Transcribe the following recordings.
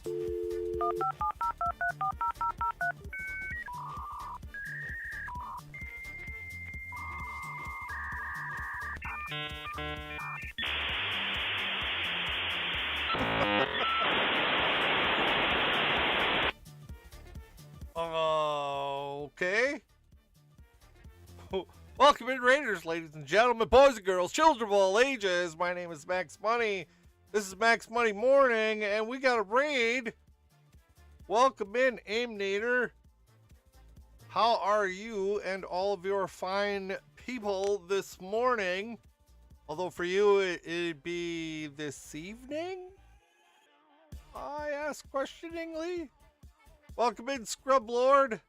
Okay. Welcome in, Raiders, ladies and gentlemen, boys and girls, children of all ages. My name is Max Money. This is Max Money Morning, and we got a raid. Welcome in, Aimnator. How are you and all of your fine people this morning? Although for you, it'd be this evening? I ask questioningly. Welcome in, Scrub Lord.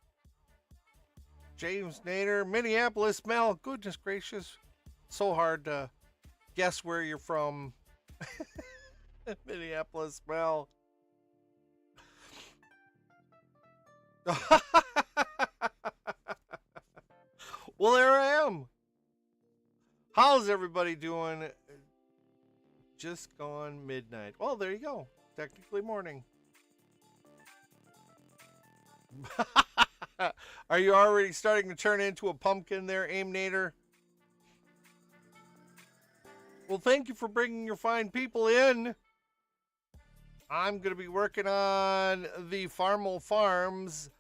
James Nader, Minneapolis Mel. Goodness gracious. So hard to guess where you're from. Minneapolis Mel. Well, there I am. How's everybody doing? Just gone midnight. Well, there you go. Technically morning. Are you already starting to turn into a pumpkin there, Aimnator? Well, thank you for bringing your fine people in. I'm going to be working on the Farmo Farms,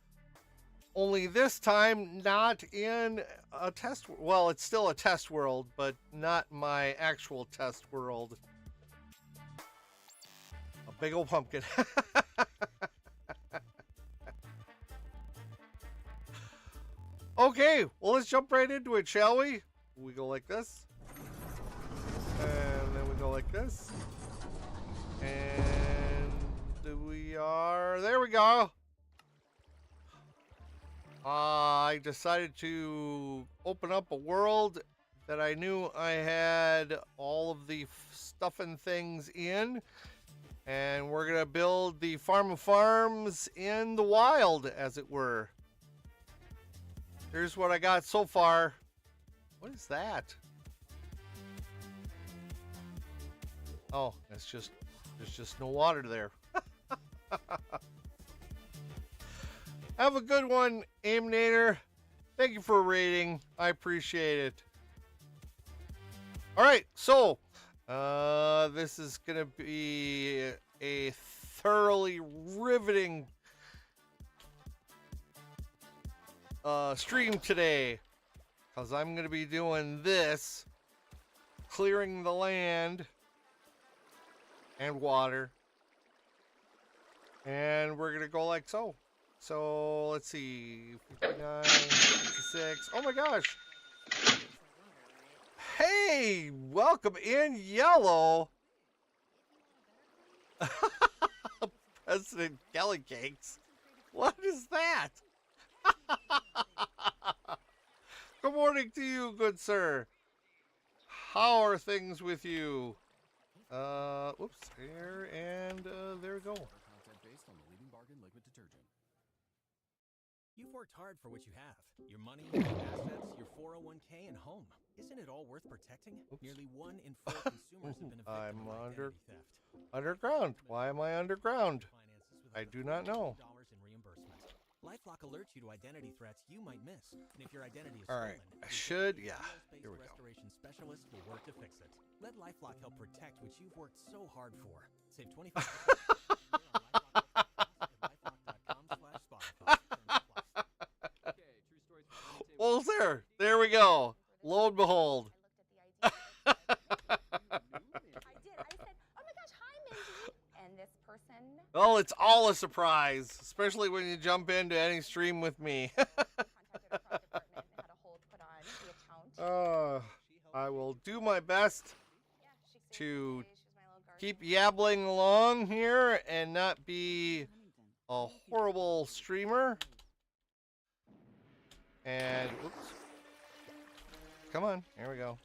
only this time not in a test. Well, it's still a test world, but not my actual test world. A big old pumpkin. Okay, well, let's jump right into it, shall we? We go like this. And then we go like this. And we are... There we go. I decided to open up a world that I knew I had all of the stuff and things in. And we're going to build the Farm of Farms in the wild, as it were. Here's what I got so far. What is that? Oh, there's just no water there. Have a good one, Aimnator. Thank you for rating. I appreciate it. All right, so this is gonna be a thoroughly riveting stream today, because I'm going to be doing this, clearing the land and water, and we're going to go like so. So let's see, 59, 56. Oh my gosh. Hey, welcome in, Yellow. President Kelly Cakes. What is that? Good morning to you, good sir. How are things with you? Oops, here and there we go. Content based on the leading bargain liquid detergent. You've worked hard for what you have. Your money, your assets, your 401k, and home. Isn't it all worth protecting? Oops. Nearly 1 in 4 consumers have been a victim of identity theft. Underground. Why am I underground? I do not know. Dollars in reimbursement. LifeLock alerts you to identity threats you might miss. And if your identity is All right. stolen, I should. Yeah. Here we go. restoration specialist will work to fix it. Let LifeLock help protect what you've worked so hard for. Save 25%. Well, there we go. Lo and behold. I did. I said, oh my gosh, hi, Mindy. And this person. Well, it's all a surprise, especially when you jump into any stream with me. I will do my best to keep yabbling along here and not be a horrible streamer. And, oops. Come on, here we go.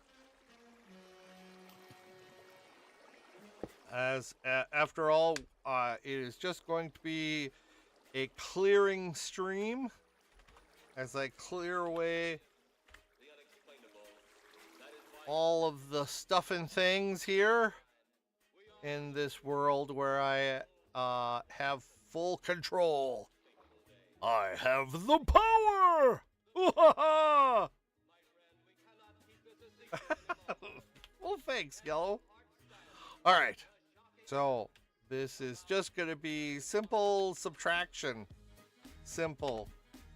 After all, it is just going to be a clearing stream as I clear away all of the stuff and things here in this world where I have full control. I have the power. Well, thanks, Yellow. All right. So this is just going to be simple subtraction. Simple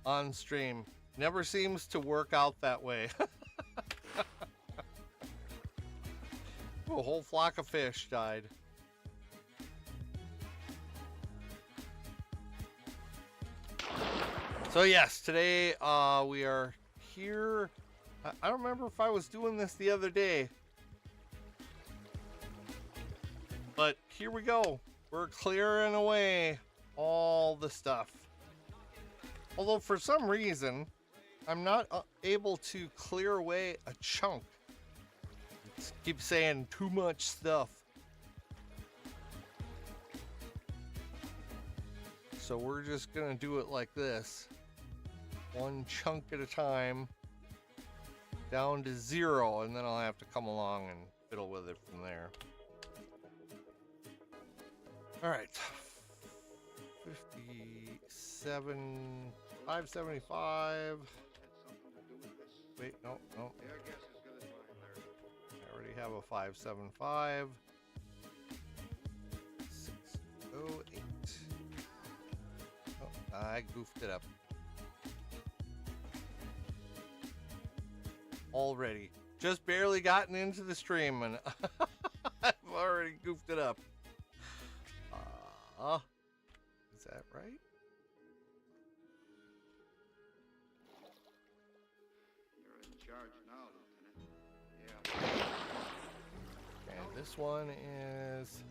on stream. Never seems to work out that way. Ooh, a whole flock of fish died. So yes, today we are here. I don't remember if I was doing this the other day. But here we go. We're clearing away all the stuff. Although for some reason, I'm not able to clear away a chunk. It keeps saying too much stuff. So we're just gonna do it like this. One chunk at a time. Down to 0, and then I'll have to come along and fiddle with it from there. Alright. 57, 575. Wait, no. I already have a 575. 608. Oh, I goofed it up. Already. Just barely gotten into the stream and I've already goofed it up. Is that right? You're in charge now, Lieutenant. Yeah. And this one is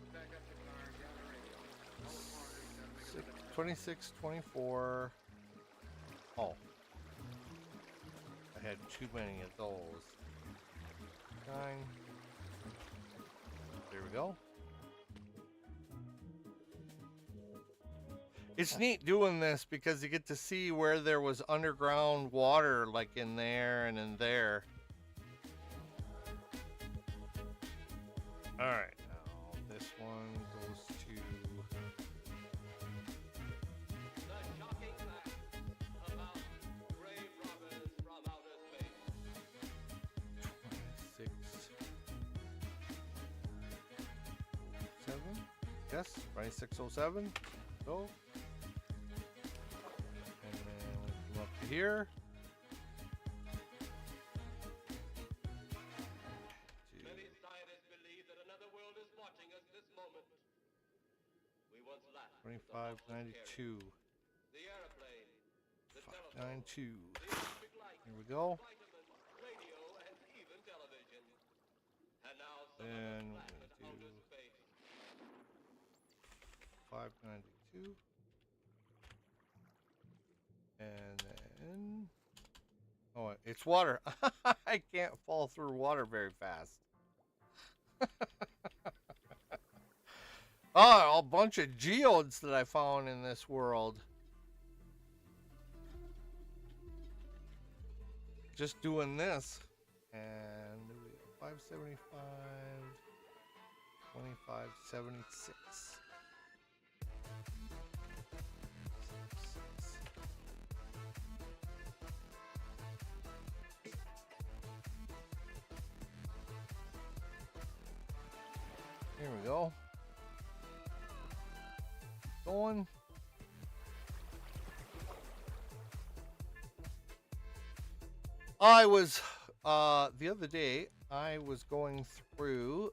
26, 24. Oh. I had too many of those. 9. There we go. It's neat doing this because you get to see where there was underground water, like in there and in there. All right, now this one goes to 26, 7. Yes, 2607. Go. And then we come up to here. Many scientists believe that another world is watching us this moment. We once laughed. 2592. The airplane, the telephone, 592. the electric light, Here we go. vitamin, radio, and even television. And now some Then of us laugh we at do outer space. 592. And then, oh, it's water. I can't fall through water very fast. Oh, a bunch of geodes that I found in this world. Just doing this. And 575, 2576. Here we go. Going. I was the other day I was going through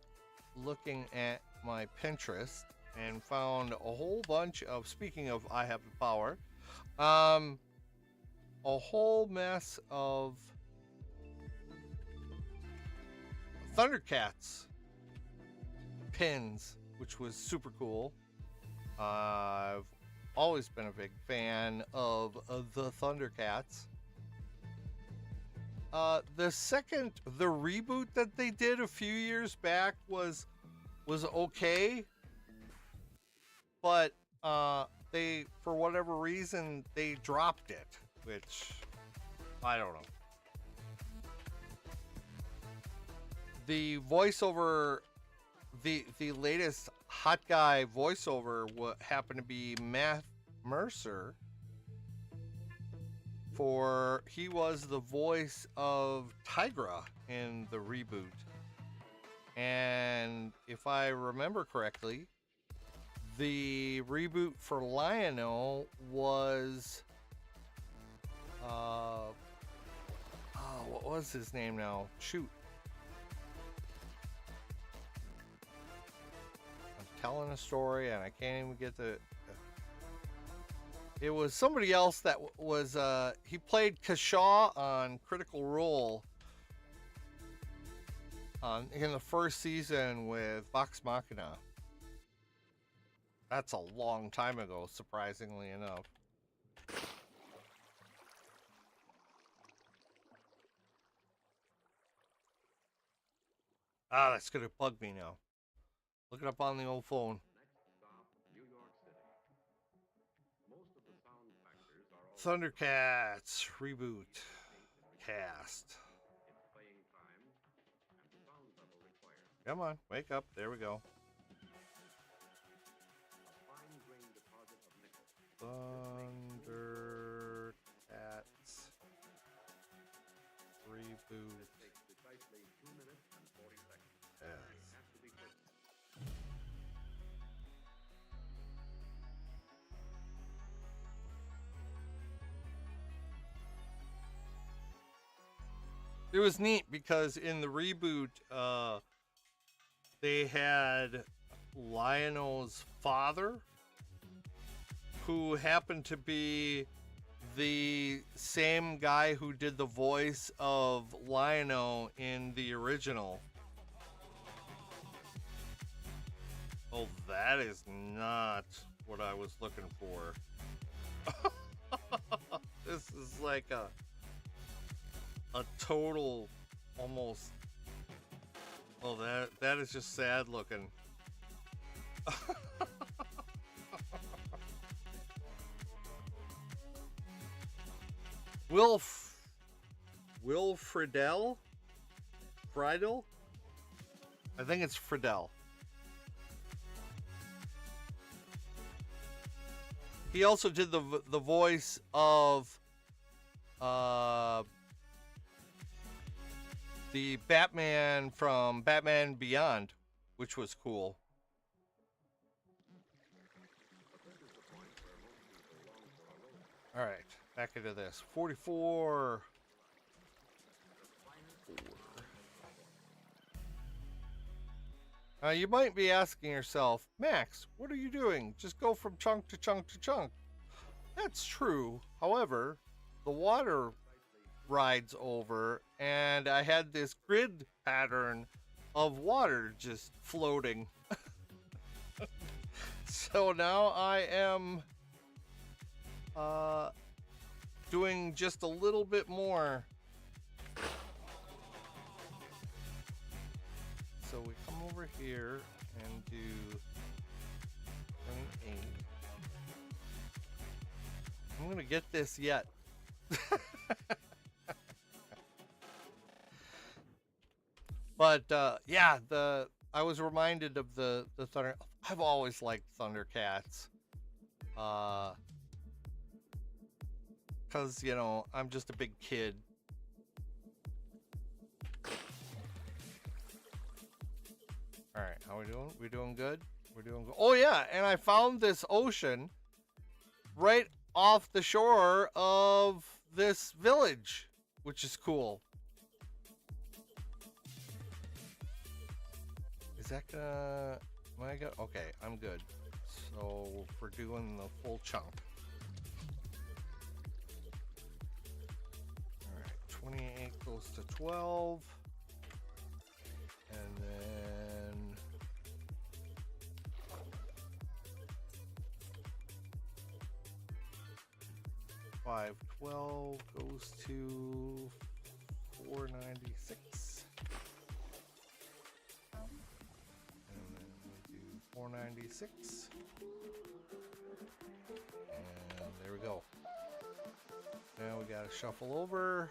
looking at my Pinterest and found a whole bunch of, speaking of I have the power, a whole mess of Thundercats pins, which was super cool. I've always been a big fan of the Thundercats. The reboot that they did a few years back was okay, but they, for whatever reason, they dropped it, which I don't know. The voiceover, the latest hot guy voiceover happened to be Matt Mercer. He was the voice of Tigra in the reboot. And if I remember correctly, the reboot for Lionel was what was his name now? Shoot. I'm telling a story and I can't even get the... It was somebody else that was, he played Kashaw on Critical Role in the first season with Vox Machina. That's a long time ago, surprisingly enough. Ah, that's gonna bug me now. Look it up on the old phone. Thundercats reboot cast. Come on, wake up. There we go. Thundercats reboot. It was neat because in the reboot, they had Lionel's father, who happened to be the same guy who did the voice of Lionel in the original. Oh, that is not what I was looking for. This is like a total almost... Oh, that is just sad looking. Will Friedle? Friedel? I think it's Friedel. He also did the voice of the Batman from Batman Beyond, which was cool. All right, back into this. 44. You might be asking yourself, Max, what are you doing? Just go from chunk to chunk to chunk. That's true. However, the water rides over and I had this grid pattern of water just floating. So now I am doing just a little bit more. So we come over here and do 28. I'm gonna get this yet. But yeah, I was reminded of the Thunder. I've always liked Thundercats, cause you know I'm just a big kid. All right, how we doing? We doing good? We're doing good. Oh yeah, and I found this ocean right off the shore of this village, which is cool. Is that gonna... Am I good? Okay, I'm good. So we're doing the full chunk. Alright, 28 goes to 12. And then... 512 goes to 496. 496. And there we go. Now we gotta shuffle over.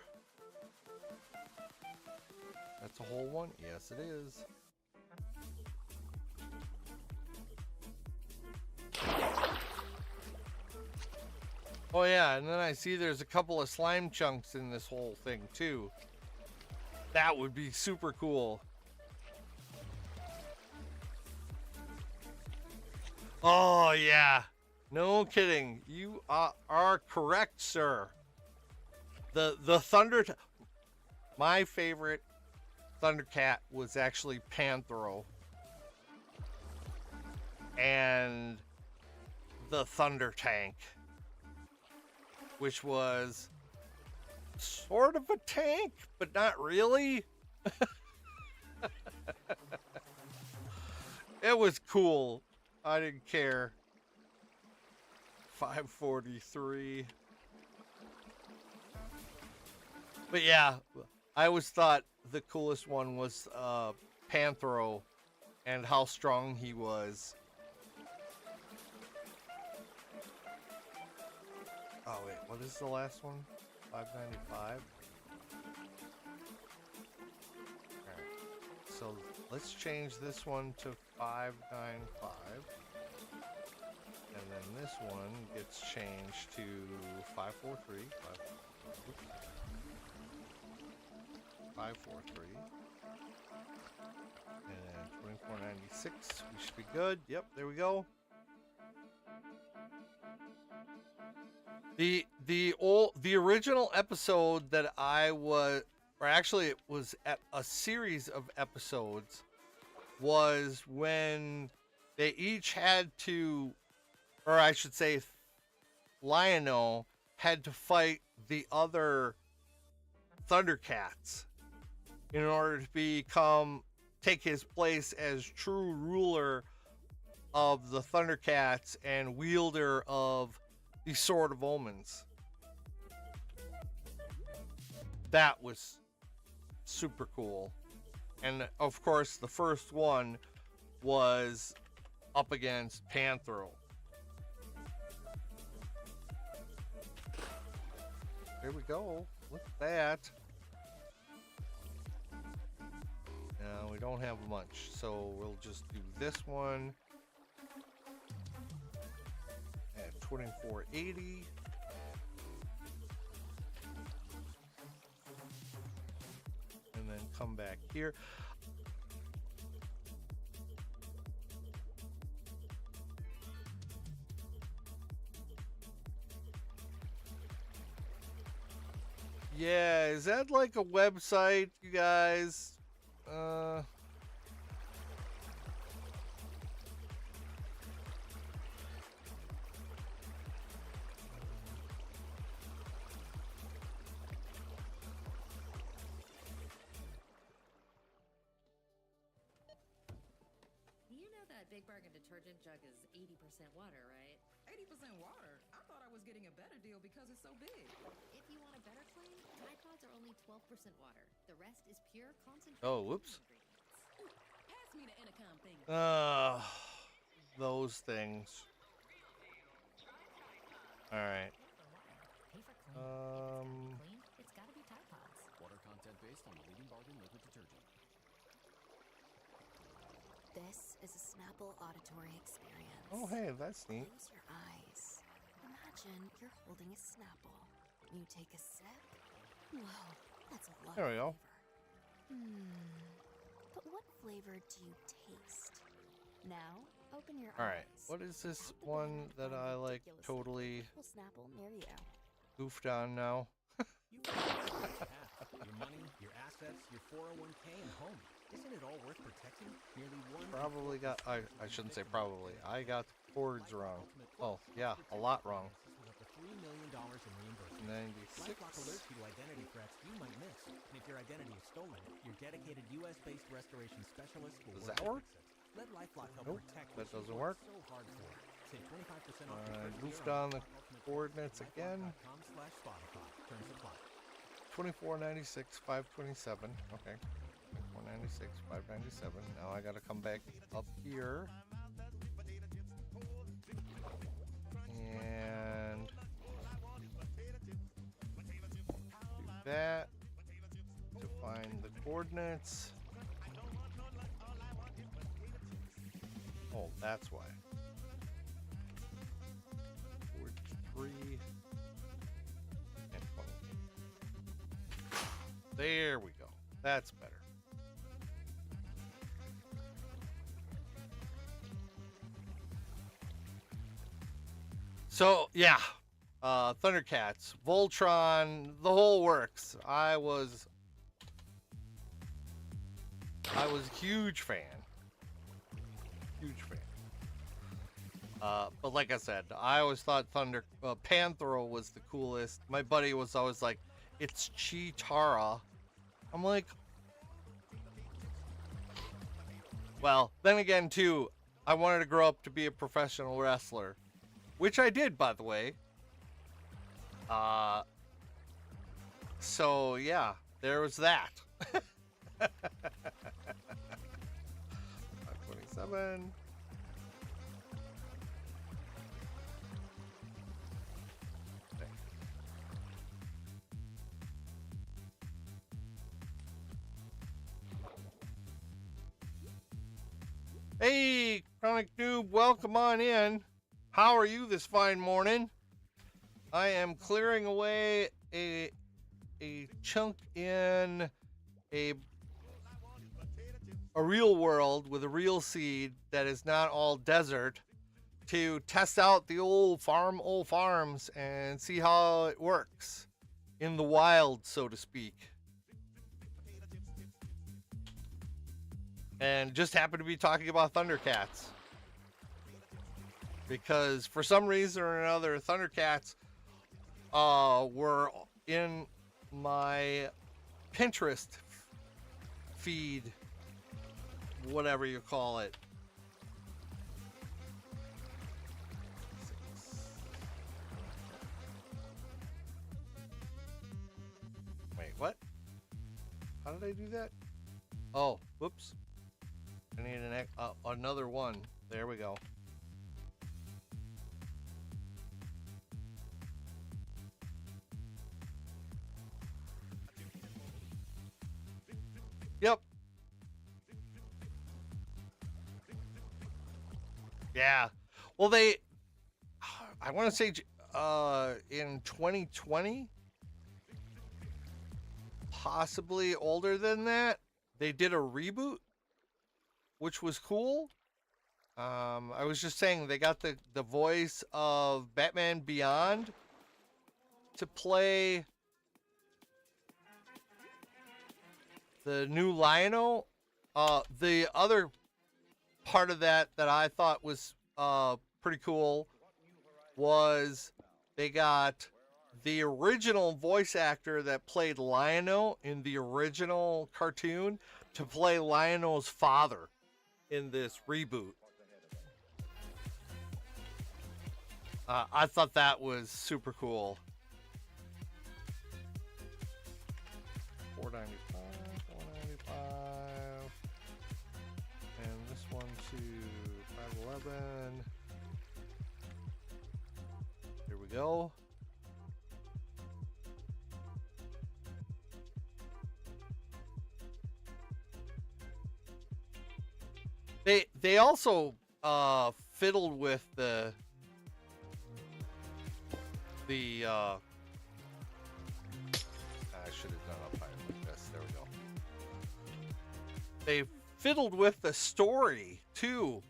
That's a whole one? Yes, it is. Oh yeah, and then I see there's a couple of slime chunks in this whole thing too. That would be super cool. Oh yeah. No kidding. You are correct, sir. The Thunder... My favorite Thundercat was actually Panthro. And the Thunder Tank, which was sort of a tank, but not really. It was cool. I didn't care. 543. But yeah, I always thought the coolest one was Panthro and how strong he was. Oh wait, what is the last one? 595? Alright, so let's change this one to 595. And then this one gets changed to 543. 543. And 2496. We should be good. Yep, there we go. The original episode that I was, or actually it was at a series of episodes, was when they each had to, or I should say, Lion-O had to fight the other Thundercats in order to take his place as true ruler of the Thundercats and wielder of the Sword of Omens. That was super cool. And of course, the first one was up against Panthro. There we go. Look at that. Now we don't have much, so we'll just do this one at 2480. And then come back here. Yeah, is that like a website, you guys? You know that Big Bargain detergent jug is 80% water, right? 80% water? I thought I was getting a better deal because it's so big. If you want a better claim, Tide Pods are only 12% water. The rest is pure concentrated Oh, whoops. ingredients. Pass me the intercom thing. Those things. All right. Pay for clean. Um, Clean, it's gotta be Tide Pods. Water content based on the leading bargain liquid detergent. This is a Snapple auditory experience. oh, hey, that's neat. Close your eyes. Imagine you're holding a Snapple. You take a sip. Whoa, that's a lot There we of go. flavor. But what flavor do you taste? Now, open your All right. eyes. What is this Tap the one band that on I the like ridiculously totally delightful Snapple near you. goofed on now? You have your money, your assets, your 401k, and home. Isn't it all worth protecting? Nearly one. Probably got. I shouldn't say probably. I got the chords wrong. Oh yeah, a lot wrong. With up to $3 million in reimbursement. 96. LifeLock alerts you to identity threats you might miss. And if your identity is stolen, your dedicated U.S.-based restoration specialist will Does work that to work? fix it. Let LifeLock help Nope, protect that what you doesn't worked work. so hard for. Save 25% off I your first goofed year on the LifeLock coordinates again. LifeLock.com/Spotify. Terms apply. 2496, 527. Okay. 496, 597. Now I gotta come back up here. And do that to find the coordinates. Oh, that's why. 43. There we go. That's better. So, yeah. Thundercats, Voltron, the whole works. I was a huge fan. Huge fan. But like I said, I always thought Panthro was the coolest. My buddy was always like, it's Cheetara. I'm like, well, then again, too, I wanted to grow up to be a professional wrestler, which I did, by the way. So yeah, there was that. 527. Hey, Chronic Noob, welcome on in. How are you this fine morning? I am clearing away a chunk in a real world with a real seed that is not all desert to test out the old farms and see how it works in the wild, so to speak. And just happen to be talking about Thundercats because for some reason or another, Thundercats were in my Pinterest feed, whatever you call it. Wait, what? How did I do that? Oh, whoops. I need another one. There we go. Yep. Yeah. Well, I want to say in 2020, possibly older than that, they did a reboot, which was cool. I was just saying they got the voice of Batman Beyond to play the new Lion-O. The other part of that I thought was pretty cool was they got the original voice actor that played Lion-O in the original cartoon to play Lion-O's father in this reboot. I thought that was super cool. 495, and this one to 511. Here we go. They also fiddled with the I should have done up higher like this. There we go. They fiddled with the story too.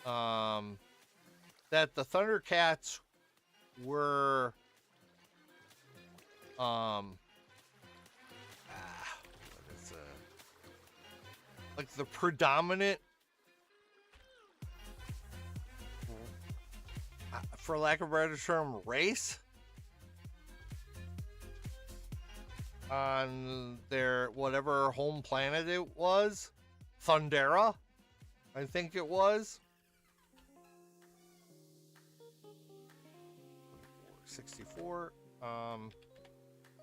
That the Thundercats were like the predominant, for lack of a better term, race on their whatever home planet it was. Thundera, I think it was. 64.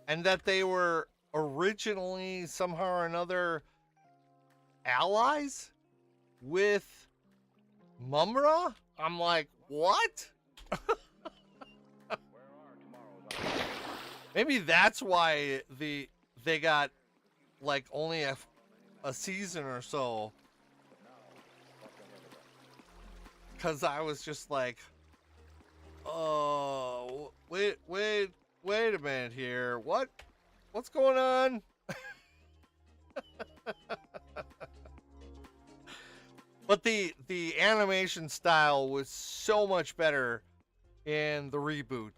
And that they were originally somehow or another allies with Mumra. I'm like, what? Maybe that's why they got like only a season or so, because I was just like, oh, wait a minute here, what What's going on? But the animation style was so much better in the reboot.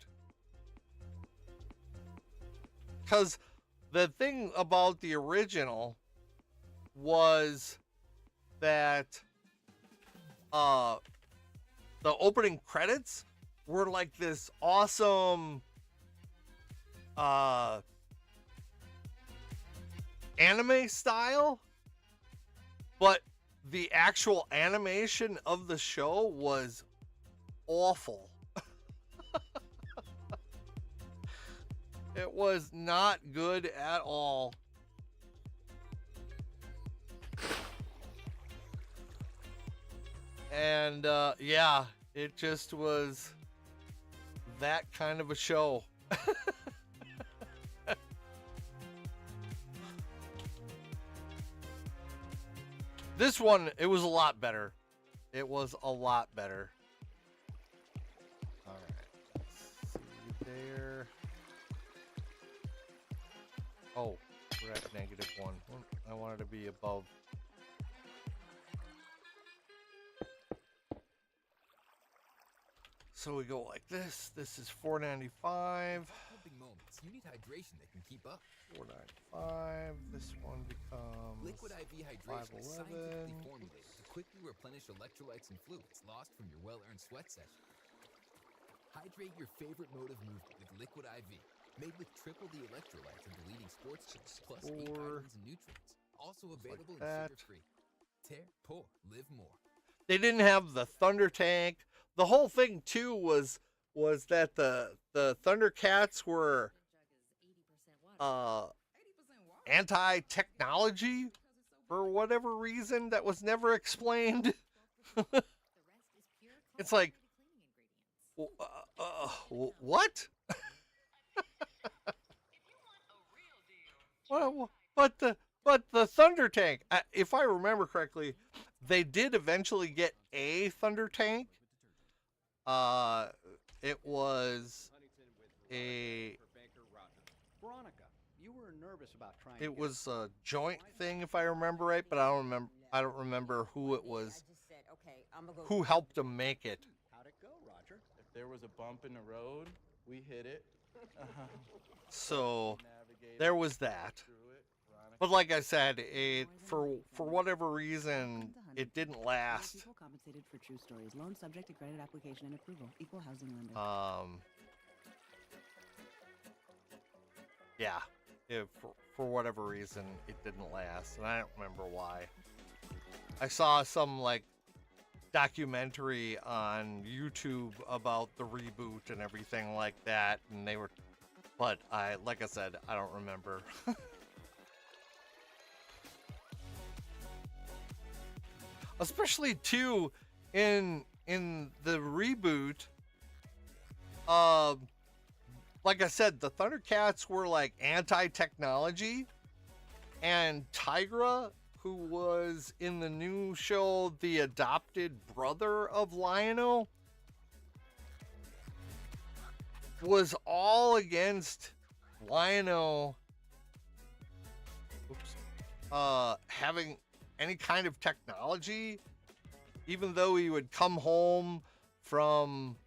Because the thing about the original was that the opening credits were like this awesome anime style, but the actual animation of the show was awful. It was not good at all. And yeah, it just was that kind of a show. This one, it was a lot better. It was a lot better. All right, let's see there. Oh, we're at -1. I wanted to be above. So we go like this. This is 495. Big moments. You need hydration that can keep up. 495. This one becomes Liquid IV hydration is 511. scientifically formulated to quickly replenish electrolytes and fluids lost from your well-earned sweat session. Hydrate your favorite mode of movement with Liquid IV, made with triple the electrolytes of the leading sports drinks, plus 8 vitamins and nutrients. Also available in sugar-free. Tear, pour, live more. They didn't have the Thunder Tank. The whole thing too was that the Thundercats were anti-technology for whatever reason that was never explained. It's like, what? Well, but the Thunder Tank, if I remember correctly, they did eventually get a Thunder Tank. It was a. Veronica, you were nervous about trying. It was a joint thing, if I remember right, but I don't remember who it was. Who helped them make it? How'd it go, Roger? If there was a bump in the road, we hit it. So there was that. But like I said, it for whatever reason it didn't last. People compensated for true stories. Loan subject to credit application and approval. Equal housing lender. Yeah, for whatever reason it didn't last, and I don't remember why. I saw some like documentary on YouTube about the reboot and everything like that, and they were, but like I said, I don't remember. Especially too in the reboot, like I said, the Thundercats were like anti-technology, and Tigra, who was in the new show the adopted brother of Lion-O, was all against Lion-O having any kind of technology, even though he would come home from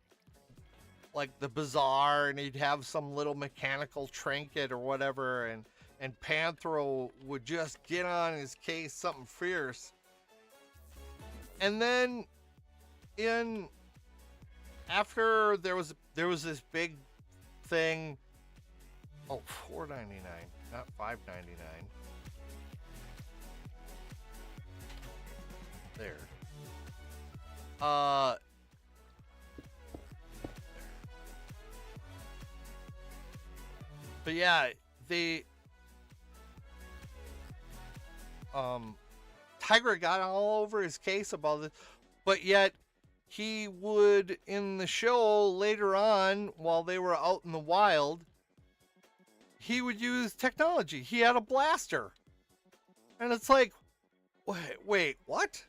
like the bazaar and he'd have some little mechanical trinket or whatever, and Panthro would just get on his case something fierce. And then after there was this big thing, $4.99, not $5.99. There. But yeah, Tigra got all over his case about it, but yet he would, in the show later on, while they were out in the wild, he would use technology. He had a blaster. And it's like, wait, what?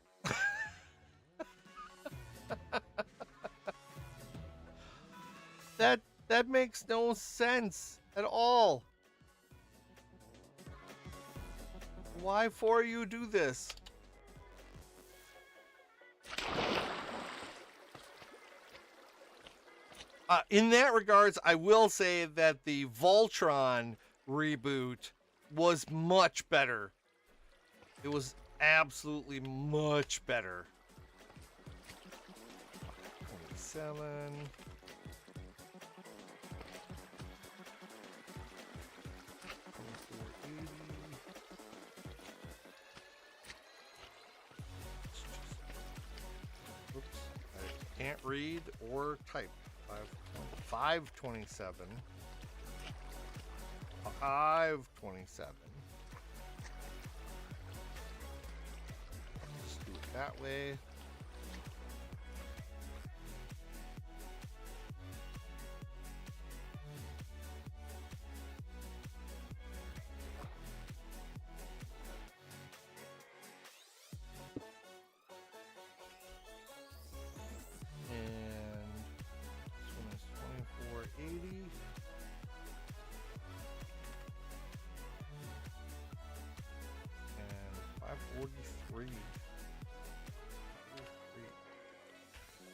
That makes no sense at all. Why for you do this? In that regards, I will say that the Voltron reboot was much better. It was absolutely much better. 27. Oops, I can't read or type. 527. 527. Just do it that way.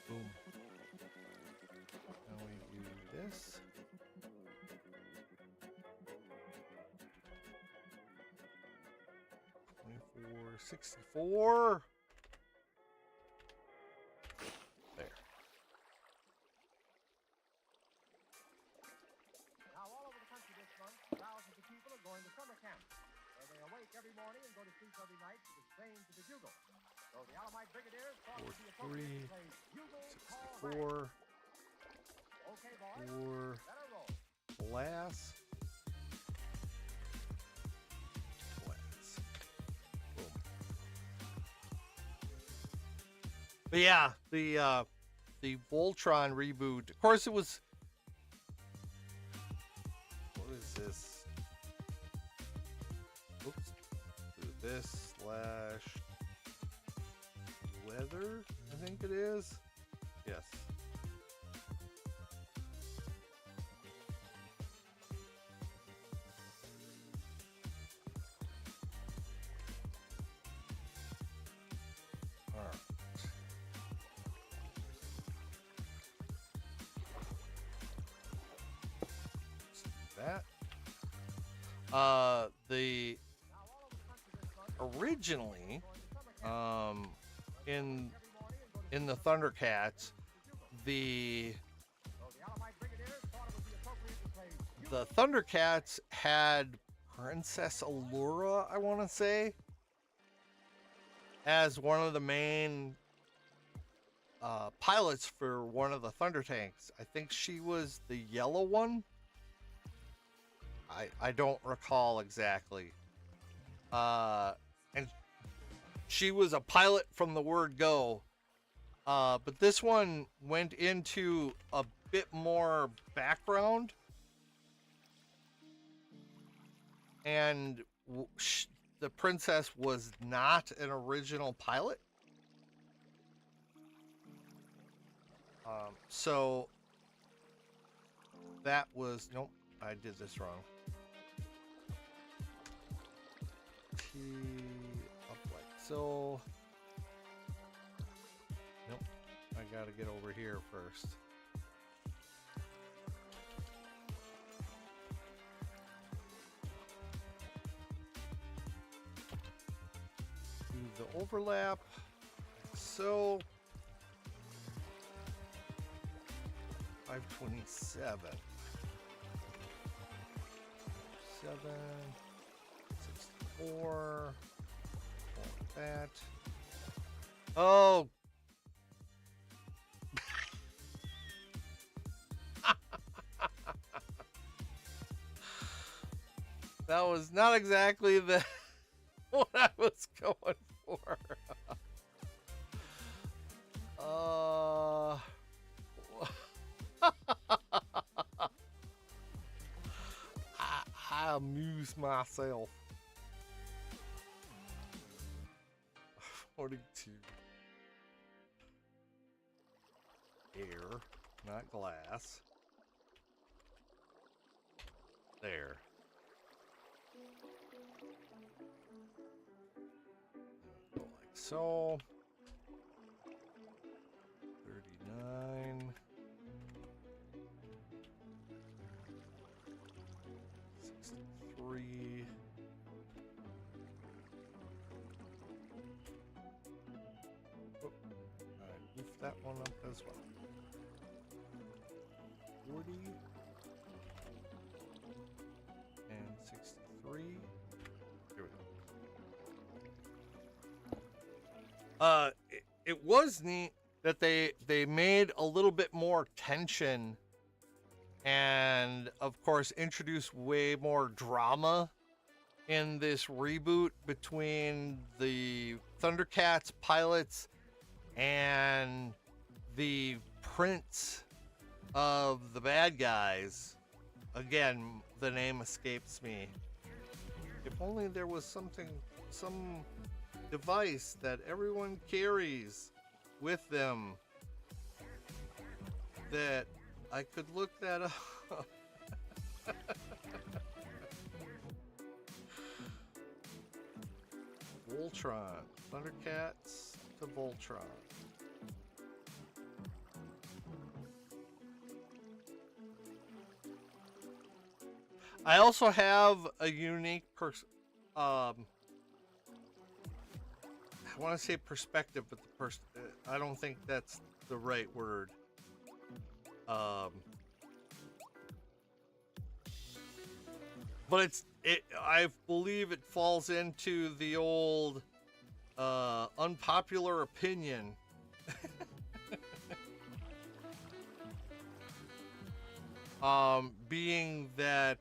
Boom. Now we do this. $24.64. There. Now, all over the country this month, thousands of people are going to summer camp, where they awake every morning and go to sleep every night to the strains of the bugle. So the Alamite Brigadiers thought it would be appropriate to play Bugle Call 64. Okay, boys, Or better roll. Blast. Boom. But yeah, the Voltron reboot. Of course, it was. What is this? Oops. Do this slash weather. I think it is. Yes. All right. Let's do that. The originally, in the Thundercats, the Thundercats had Princess Allura, I want to say, as one of the main pilots for one of the Thunder Tanks. I think she was the yellow one. I don't recall exactly. And she was a pilot from the word go. But this one went into a bit more background. And the princess was not an original pilot. So that was, nope, I did this wrong. T up like so. Nope, I gotta get over here first. Do the overlap, so 527. 64. Like that. Oh. That was not exactly the what I was going for. I amuse myself. 42. Air, not glass. There. Go like so. 39. 63. Oh, all right, lift that one up as well. 40 and 63. Here we go. It was neat that they made a little bit more tension and of course introduced way more drama in this reboot between the Thundercats pilots and the prince of the bad guys. Again, the name escapes me. If only there was some device that everyone carries with them that I could look that up. Voltron. Thundercats to Voltron. I also have a unique I want to say perspective, but I don't think that's the right word. But I believe it falls into the old unpopular opinion. Being that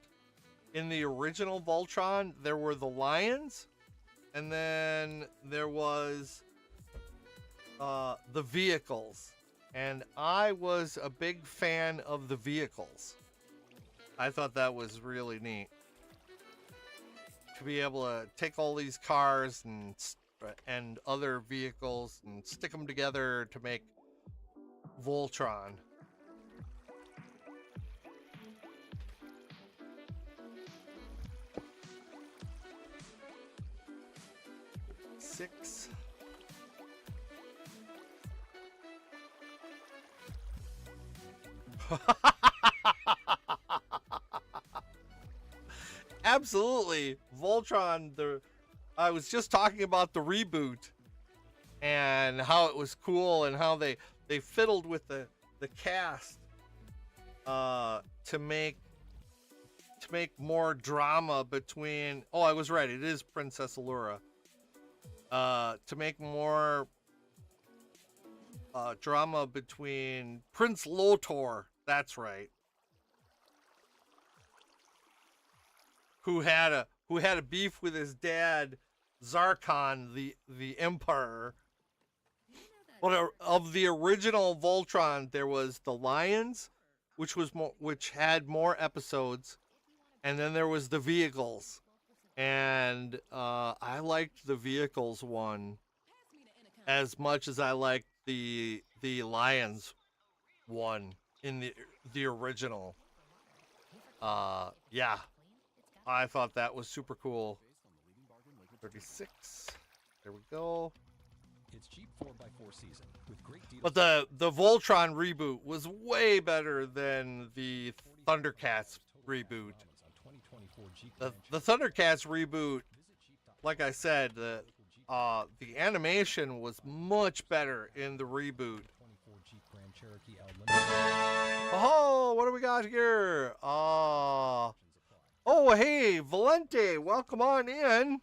in the original Voltron there were the lions, and then there was the vehicles, and I was a big fan of the vehicles. I thought that was really neat to be able to take all these cars and other vehicles and stick them together to make Voltron. Six. Absolutely. Voltron, I was just talking about the reboot and how it was cool and how they fiddled with the cast to make more drama between. Oh, I was right. It is Princess Allura. To make more drama between Prince Lotor. That's right. Who had a beef with his dad, Zarkon, the Emperor. But of the original Voltron, there was the Lions, which had more episodes, and then there was the vehicles, and I liked the vehicles one as much as I liked the Lions one in the original. Yeah. I thought that was super cool. 36. There we go. It's cheap 4x4 season with great deals. But the Voltron reboot was way better than the Thundercats reboot. The Thundercats reboot, like I said, the animation was much better in the reboot. Oh, what do we got here? Oh, hey, Valente, welcome on in.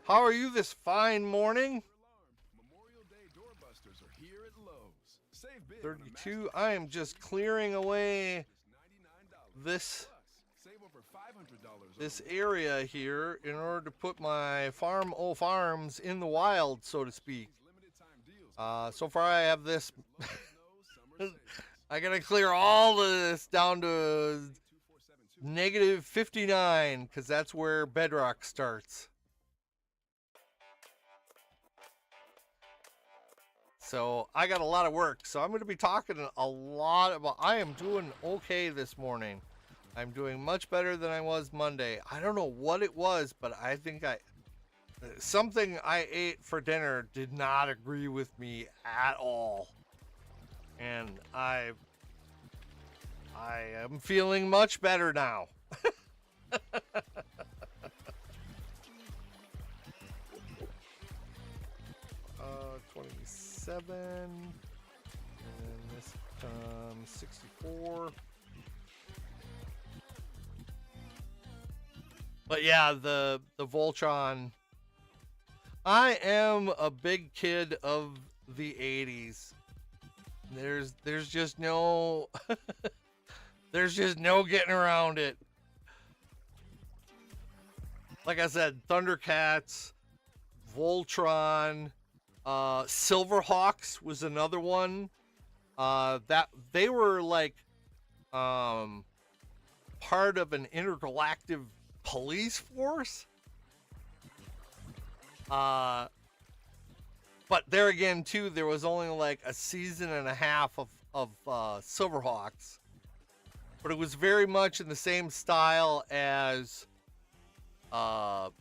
How are you this fine morning? 32. I am just clearing away this area here in order to put my farms in the wild, so to speak. So far I have this. I gotta clear all of this down to negative 59 because that's where Bedrock starts. So I got a lot of work. So I'm going to be talking a lot about. I am doing okay this morning. I'm doing much better than I was Monday. I don't know what it was, but I think something I ate for dinner did not agree with me at all. And I am feeling much better now. 27, and this becomes 64. But yeah, the Voltron. I am a big kid of the 80s. There's just no there's just no getting around it. Like I said, Thundercats, Voltron, Silverhawks was another one. That they were like part of an intergalactic police force. But there again too, there was only like a season and a half of Silverhawks, but it was very much in the same style as Thundercats.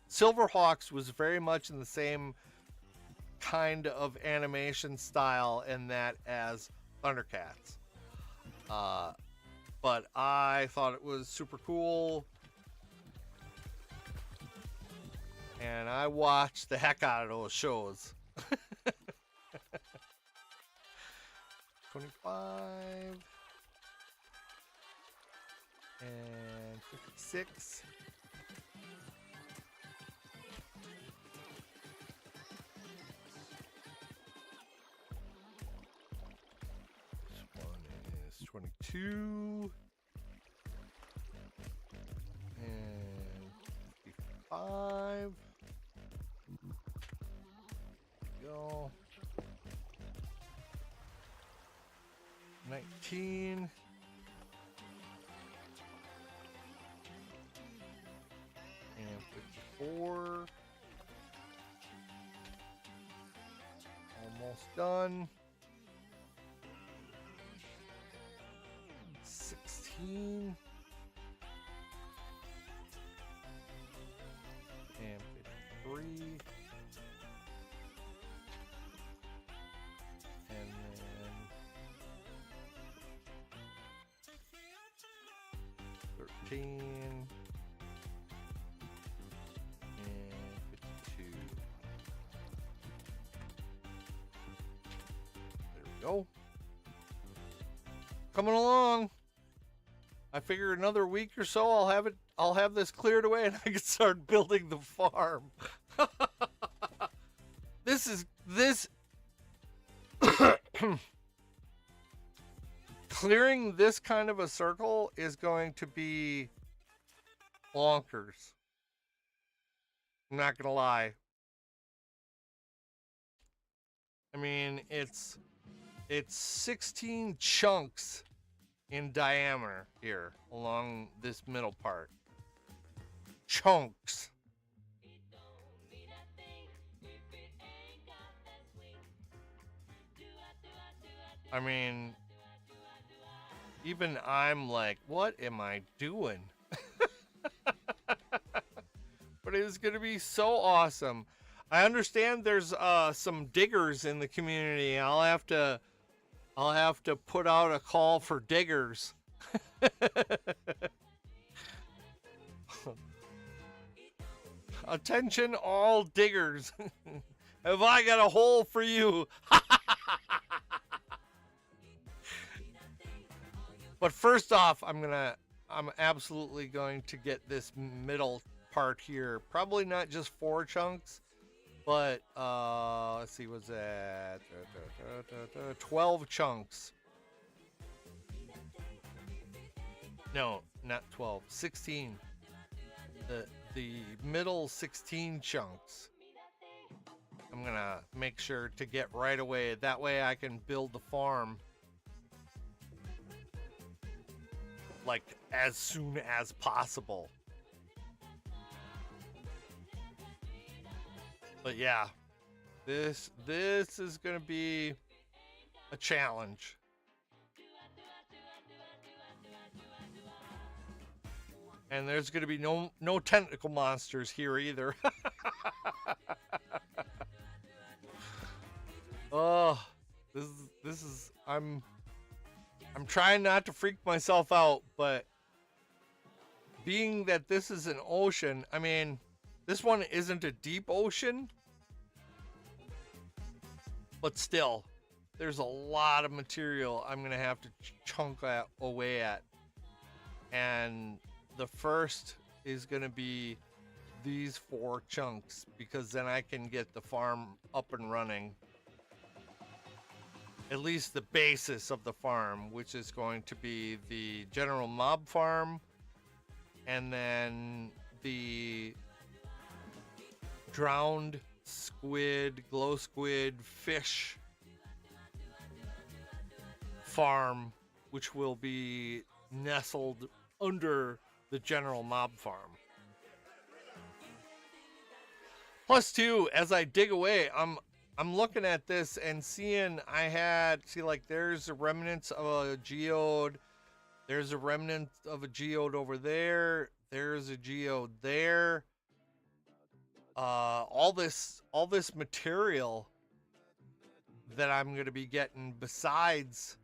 Silverhawks was very much in the same kind of animation style in that as Thundercats. But I thought it was super cool. And I watched the heck out of those shows. 25 and 56. This one is 22 and 55. Go 19 and 54. Almost done. 16 and 53. And then 13 and 52. There we go. Coming along. I figure another week or so I'll have this cleared away and I can start building the farm. This clearing this kind of a circle is going to be bonkers. I'm not gonna lie. I mean, it's 16 chunks in diameter here along this middle part. Chunks. I mean, even I'm like, what am I doing? But it is going to be so awesome. I understand there's some diggers in the community. I'll have to put out a call for diggers. Attention all diggers. Have I got a hole for you? But first off, I'm absolutely going to get this middle part here. Probably not just 4 chunks, but let's see, what's that? 12 chunks. No, not 12. 16. The middle 16 chunks. I'm gonna make sure to get right away. That way I can build the farm like as soon as possible. But yeah, this is gonna be a challenge. And there's going to be no tentacle monsters here either. Oh, this is I'm trying not to freak myself out, but being that this is an ocean, I mean, this one isn't a deep ocean, but still, there's a lot of material I'm going to have to chunk away at. And the first is going to be these 4 chunks, because then I can get the farm up and running. At least the basis of the farm, which is going to be the general mob farm, and then the drowned squid, glow squid, fish farm, which will be nestled under the general mob farm. Plus, too, as I dig away, I'm looking at this and seeing like there's a remnants of a geode. There's a remnant of a geode over there. There's a geode there. All this material that I'm going to be getting besides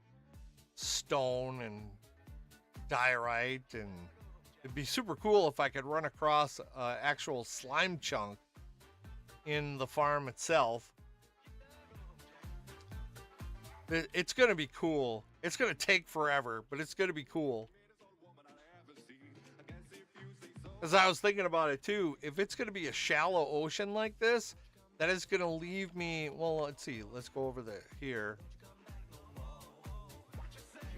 stone and diorite, and it'd be super cool if I could run across actual slime chunk in the farm itself. It's going to be cool. It's going to take forever, but it's going to be cool. As I was thinking about it too, if it's going to be a shallow ocean like this, that is going to leave me, well, let's see. Let's go over here.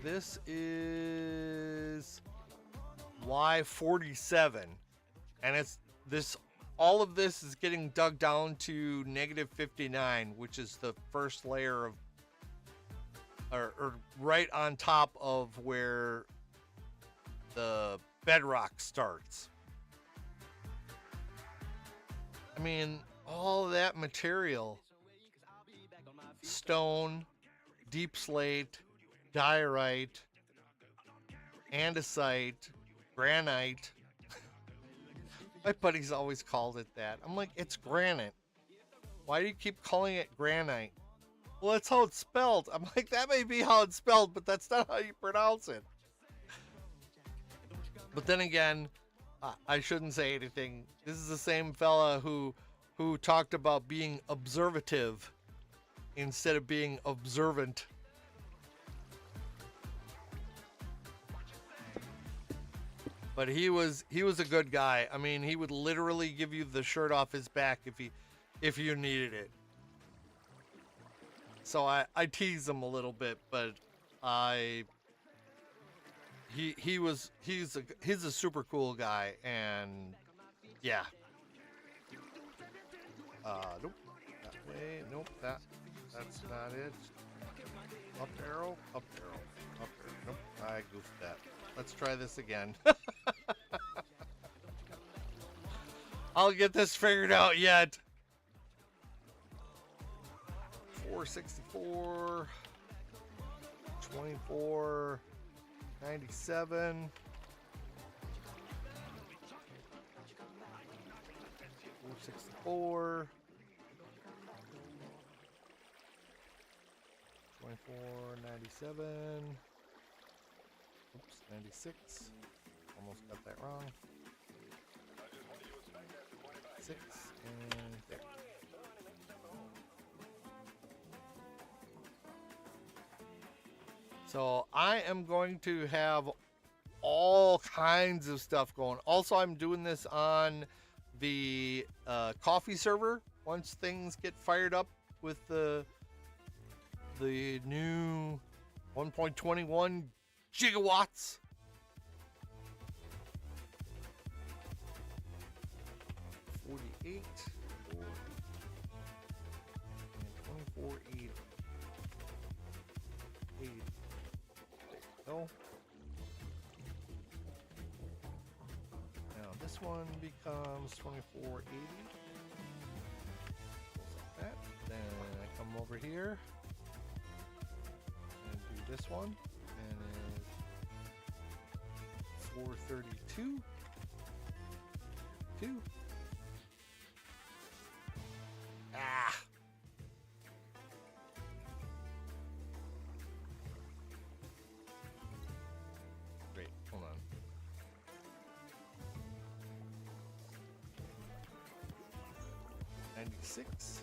This is Y47, and it's this. All of this is getting dug down to -59, which is the first layer of, or right on top of where the bedrock starts. I mean, all of that material, stone, deep slate, diorite, andesite, granite. My buddies always called it that. I'm like, it's granite. Why do you keep calling it granite? Well, that's how it's spelled. I'm like, that may be how it's spelled, but that's not how you pronounce it. But then again, I shouldn't say anything. This is the same fella who talked about being observative instead of being observant. But he was a good guy. I mean, he would literally give you the shirt off his back if you needed it. So I tease him a little bit, but he's a super cool guy, and yeah. Nope, that way, nope, that's not it. Up arrow, up arrow, up arrow. Nope, I goofed that. Let's try this again. I'll get this figured out yet. 464, 24, 97, 464, 24, 97, oops, 96, almost got that wrong, 6, and there. So I am going to have all kinds of stuff going. Also, I'm doing this on the coffee server. Once things get fired up with the new 1.21 gigawatts. $48 and $24.80. Now this one becomes $24.80. Like that. Then I come over here. this one, and it's 432. 2. Ah. Wait, hold on. $96.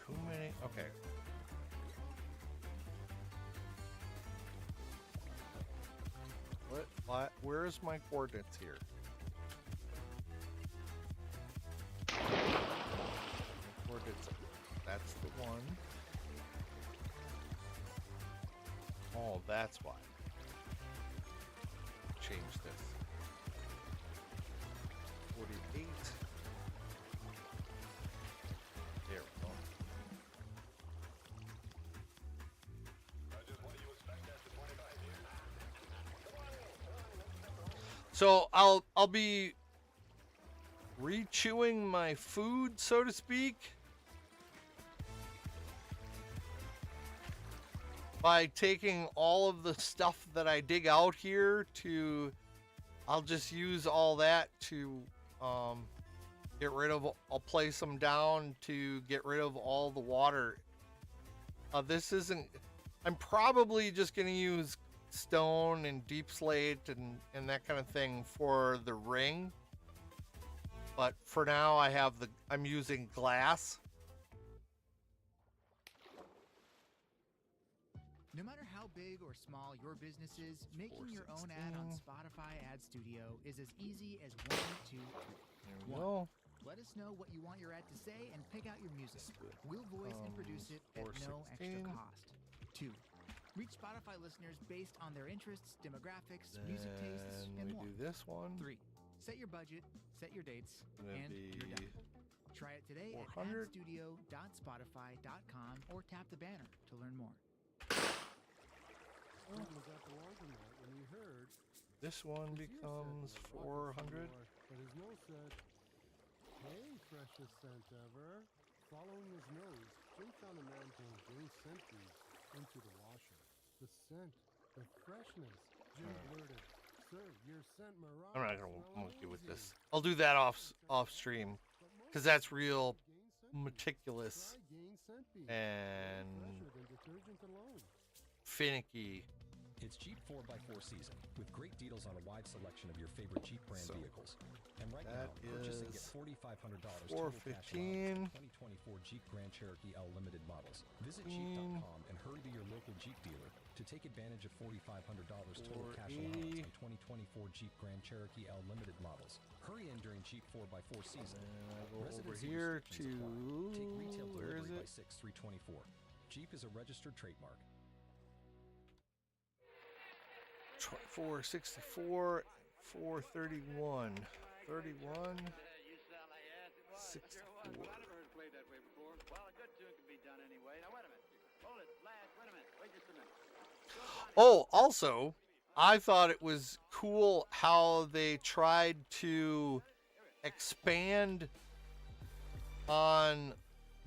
Too many. Okay. What? Where's my coordinates here? Coordinates. That's the one. Oh, that's why. Change this. 48. There we go. So I'll be re-chewing my food, so to speak, by taking all of the stuff that I dig out here to, I'll just use all that to get rid of, I'll place them down to get rid of all the water. This isn't, I'm probably just going to use stone and deep slate and that kind of thing for the ring. But for now I'm using glass. No matter how big or small your business is, making your own ad on Spotify Ad Studio is as easy as 1, 2, 3. There we go. Let us know what you want your ad to say and pick out your music. We'll voice and produce it at no extra cost. 2. Reach Spotify listeners based on their interests, demographics, music tastes, and more. We do this one. 3. Set your budget, set your dates, and you're done. Try it today at adstudio.spotify.com or tap the banner to learn more. Was at the laundromat when he heard this one becomes 400. But his nose said, "Hey, freshest scent ever." Following his nose, Jim found a man putting green scent beads into the washer. The scent, the freshness. Jim blurted, "Sir, your scent mirage." I'm not gonna monkey with this. I'll do that off stream, because that's real meticulous and finicky. It's Jeep 4x4 season with great deals on a wide selection of your favorite Jeep brand vehicles. And right now, purchasing get $4,500 total cash allowance on 2024 Jeep Grand Cherokee L Limited models. Visit Jeep.com and hurry to your local Jeep dealer to take advantage of $4,500 total cash allowance on 2024 Jeep Grand Cherokee L Limited models. Hurry in during Jeep 4x4 season. Go over here to take retail where is delivery it? by 6/3/24. Jeep is a registered trademark. 464, 431, 31, 64. Oh, also, I thought it was cool how they tried to expand on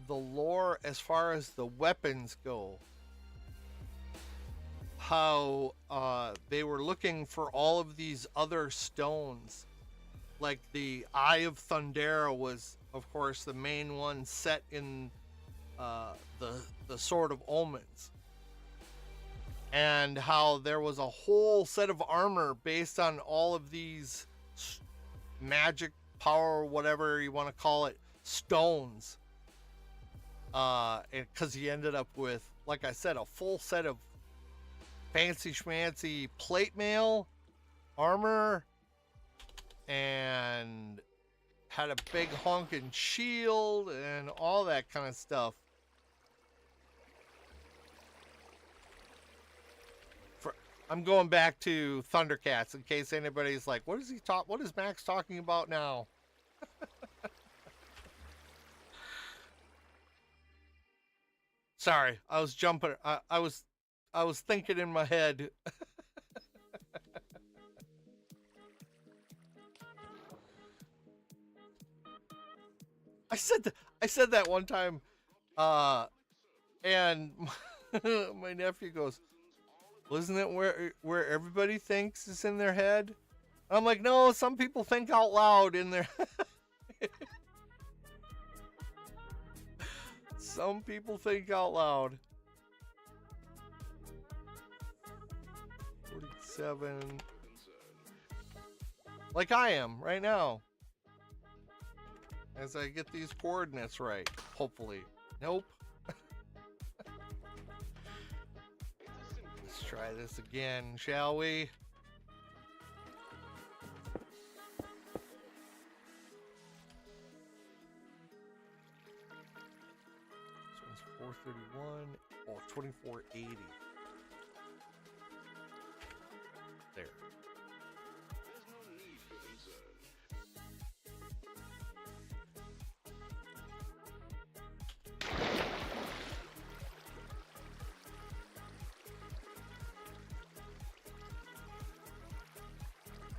the lore as far as the weapons go. How they were looking for all of these other stones. Like the Eye of Thundera was, of course, the main one set in the Sword of Omens. And how there was a whole set of armor based on all of these magic power, whatever you want to call it, stones. Because he ended up with, like I said, a full set of fancy schmancy plate mail, armor, and had a big honking shield and all that kind of stuff. I'm going back to Thundercats in case anybody's like, what is Max talking about now? Sorry, I was jumping. I was thinking in my head. I said that one time, and my nephew goes, well, isn't it where everybody thinks is in their head? I'm like, no, some people think out loud in their some people think out loud. 47. Like I am right now. As I get these coordinates right, hopefully. Nope. Let's try this again, shall we? This one's 431. Oh, 2480. There.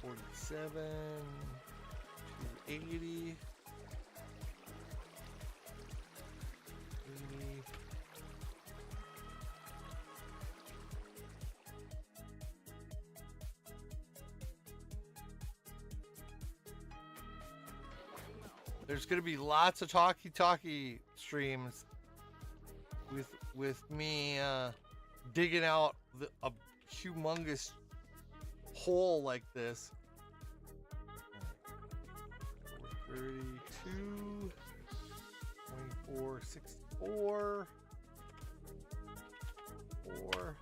47, 280, 80. There's gonna be lots of talkie streams with me digging out a humongous hole like this. 32, 24, 64, 4.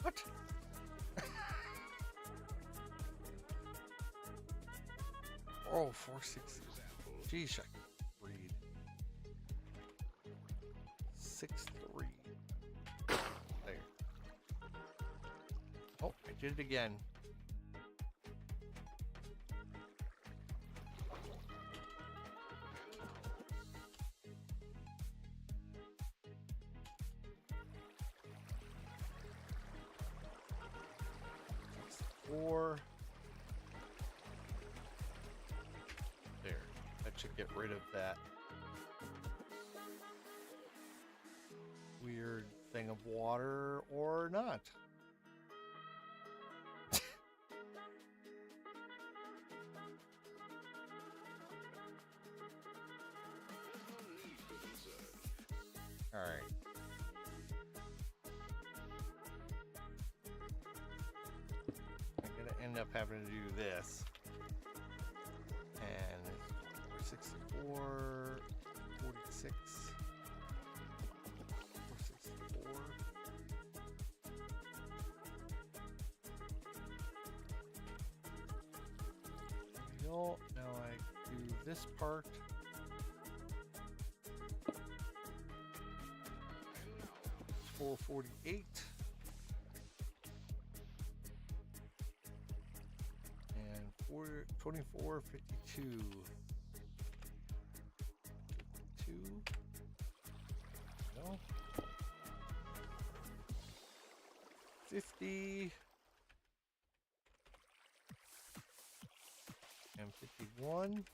What? Oh, 460. Geez, I can read. 63. There. Oh, I did it again. There, that should get rid of that weird thing of water, or not. All right. End up having to do this, and 64, 46, 464. No, now I do this part. It's 448. 24, 52, 52, no, 50, and 51.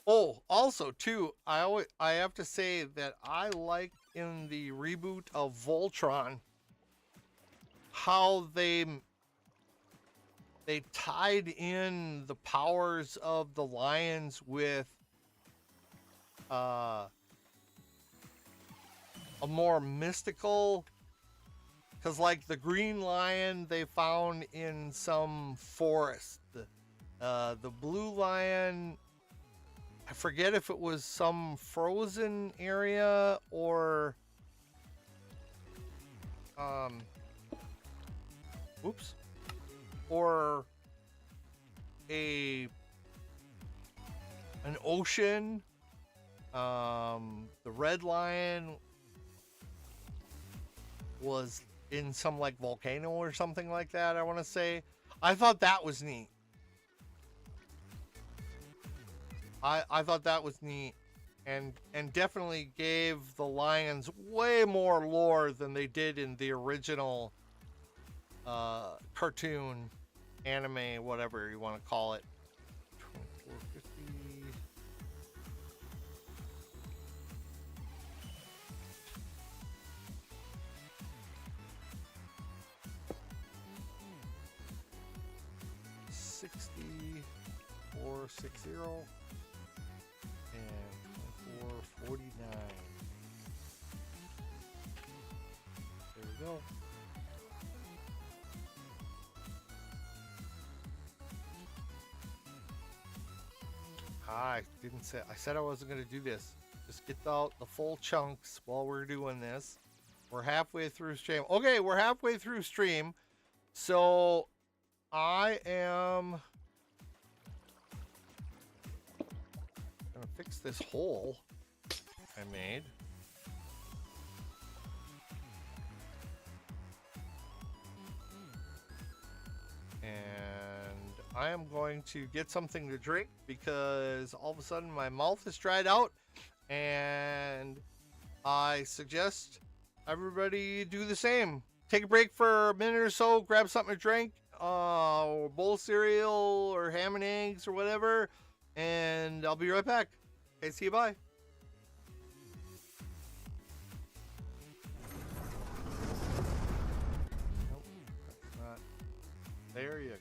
Oh, also too, I have to say that I like in the reboot of Voltron how they tied in the powers of the lions with a more mystical, because like the green lion they found in some forest, the blue lion, I forget if it was some frozen area or or an ocean. The red lion was in some like volcano or something like that, I want to say. I thought that was neat. I thought that was neat, and definitely gave the lions way more lore than they did in the original cartoon, anime, whatever you want to call it. 2450. $64.60 and $24.49. There we go. I didn't say. I said I wasn't going to do this. Just get out the full chunks while we're doing this. We're halfway through stream. Okay, we're halfway through stream. So I am gonna fix this hole I made. And I am going to get something to drink because all of a sudden my mouth is dried out, and I suggest everybody do the same. Take a break for a minute or so, grab something to drink, or a bowl of cereal or ham and eggs or whatever, and I'll be right back. Okay, see you, bye. Nope, that's not. There you go.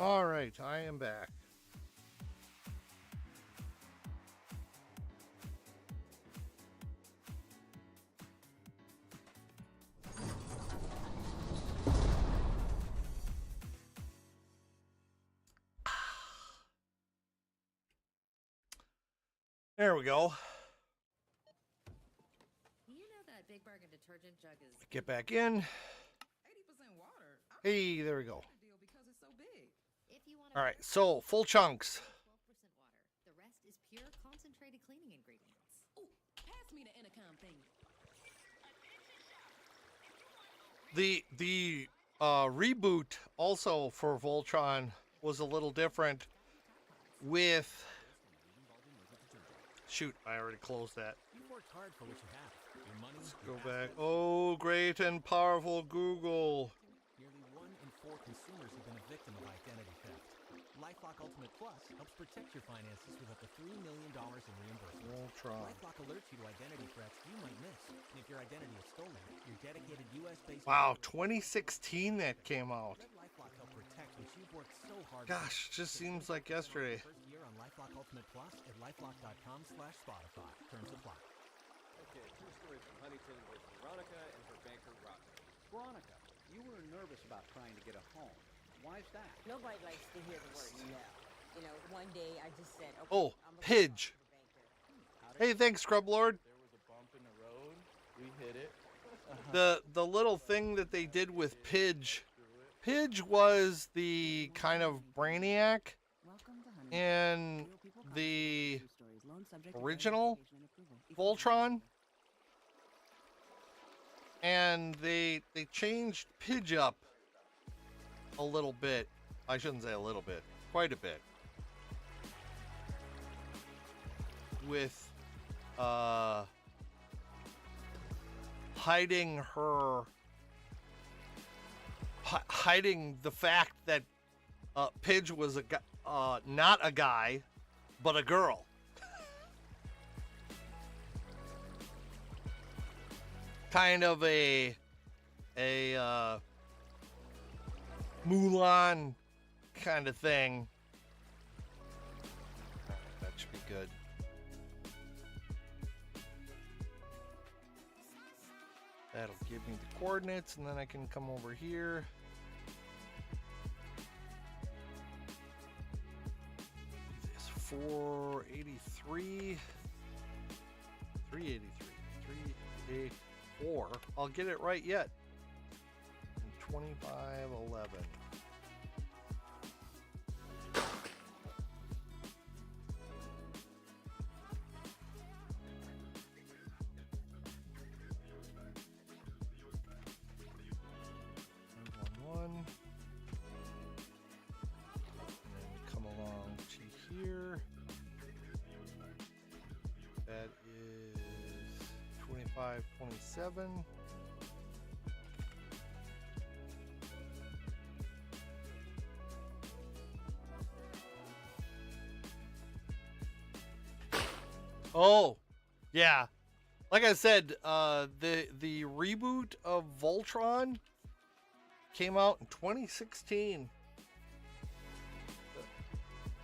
All right, I am back. There we go. You know that Big Bargain detergent jug is Get back in. 80% water. Hey, there we go. Deal because it's so big. If you want All right, so full chunks. 12% water. The rest is pure concentrated cleaning ingredients. Oh, pass me the intercom thing. The reboot also for Voltron was a little different with. Shoot, I already closed that. You've worked hard for what you have. Your money, Let's your go back. assets. Oh, great and powerful Google. Nearly 1 in 4 consumers have been a victim of identity theft. LifeLock Ultimate Plus helps protect your finances with up to $3 million in reimbursement. Voltron. LifeLock alerts you to identity threats you might miss. And if your identity is stolen, your dedicated U.S.-based... Wow, 2016 that came out. Let LifeLock help protect what you've worked so hard for. Gosh, just seems like yesterday. First year on LifeLock Ultimate Plus at LifeLock.com/Spotify. Terms apply. Okay, true story from Huntington with Veronica and her banker, Roger. Veronica, you were nervous about trying to get a home. Why is that? Nobody likes to hear the word no. You know, one day I just said, okay, Oh, I'm Pidge. Hey, thanks, Scrub Lord. There was a bump in the road. We hit it. The little thing that they did with Pidge. Pidge was the kind of brainiac in the original Voltron, and they changed Pidge up a little bit. I shouldn't say a little bit, quite a bit, with hiding the fact that Pidge was a not a guy, but a girl. Kind of a Mulan kind of thing. That should be good. That'll give me the coordinates, and then I can come over here. It's 483. 383. 384. I'll get it right yet. 2511. That is 2527. Oh, yeah. Like I said, the reboot of Voltron came out in 2016.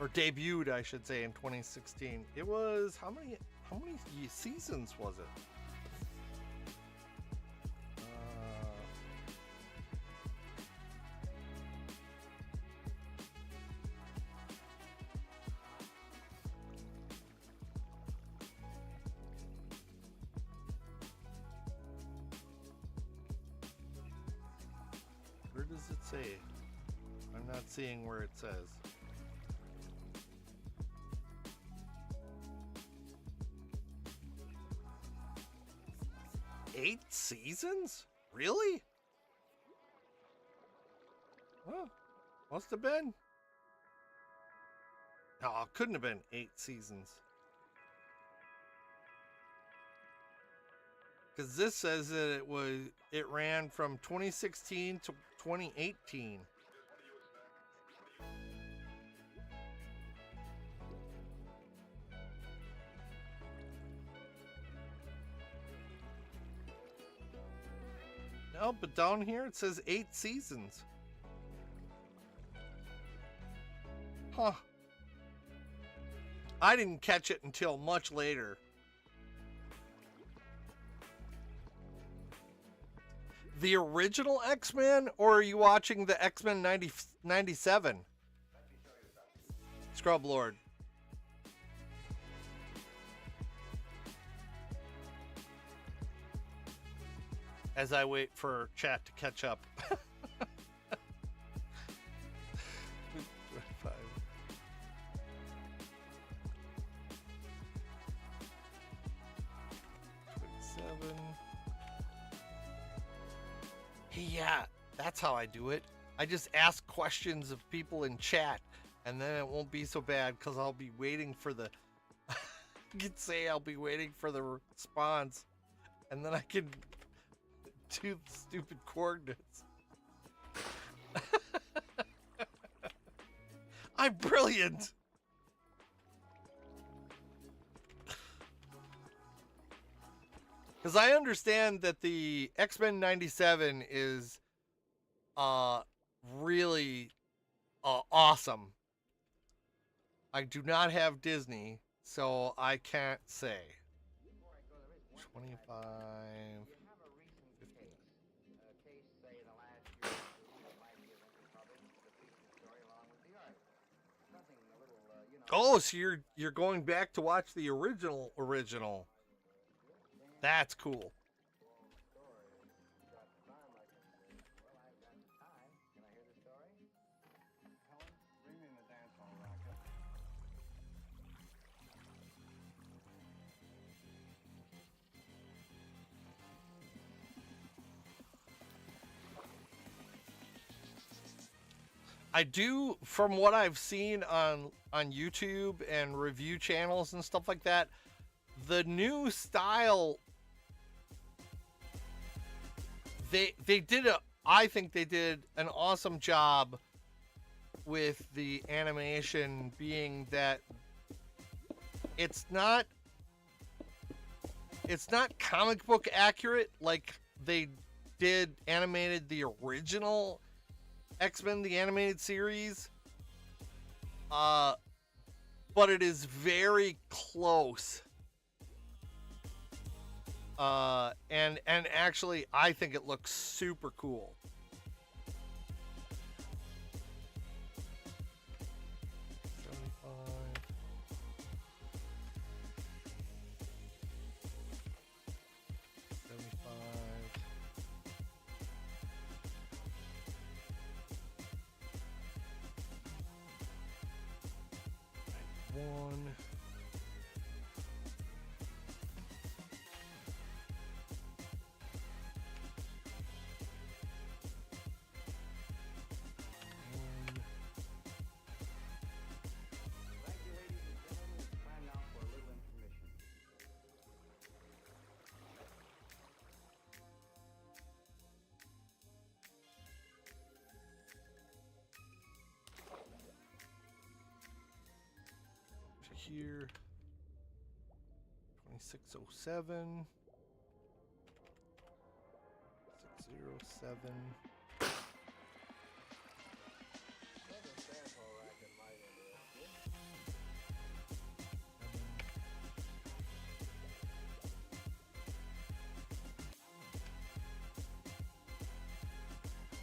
Or debuted, I should say, in 2016. It was how many seasons was it? Where does it say? I'm not seeing where it says. Eight seasons? Really? Well, must have been. No, it couldn't have been 8 seasons. Because this says that it ran from 2016 to 2018. No, but down here it says 8 seasons. Huh. I didn't catch it until much later. The original X-Men, or are you watching the X-Men 97? Scrub Lord. As I wait for chat to catch up. 25. Yeah, that's how I do it. I just ask questions of people in chat, and then it won't be so bad because I'll be waiting for the. You could say I'll be waiting for the response, and then I can do the stupid coordinates. I'm brilliant. Because I understand that the X-Men 97 is really awesome. I do not have Disney, so I can't say. 25... Oh, so you're going back to watch the original. That's cool. I do, from what I've seen on YouTube and review channels and stuff like that, the new style, I think they did an awesome job with the animation, being that it's not comic book accurate like they did animated the original X-Men the animated series, but it is very close. And actually, I think it looks super cool. Here, 2607, 607.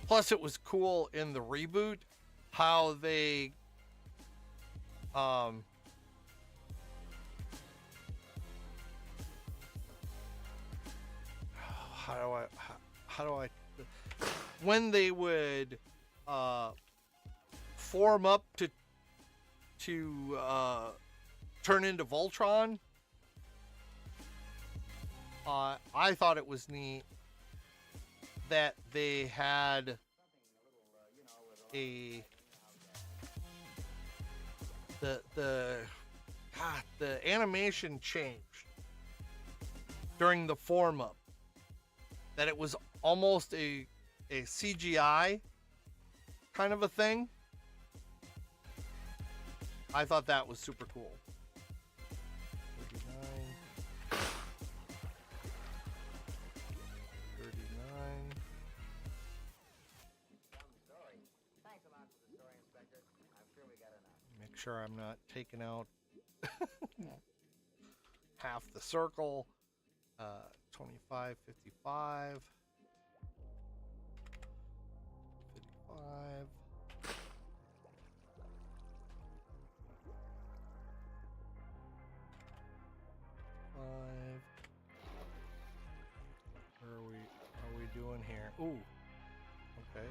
Plus, it was cool in the reboot how they, how do I when they would form up to turn into Voltron, I thought it was neat that they had the animation changed during the form up. That it was almost a CGI kind of a thing. I thought that was super cool. 39. 39. Make sure I'm not taking out half the circle. 25, 55, 55. Where are we doing here? Ooh. Okay.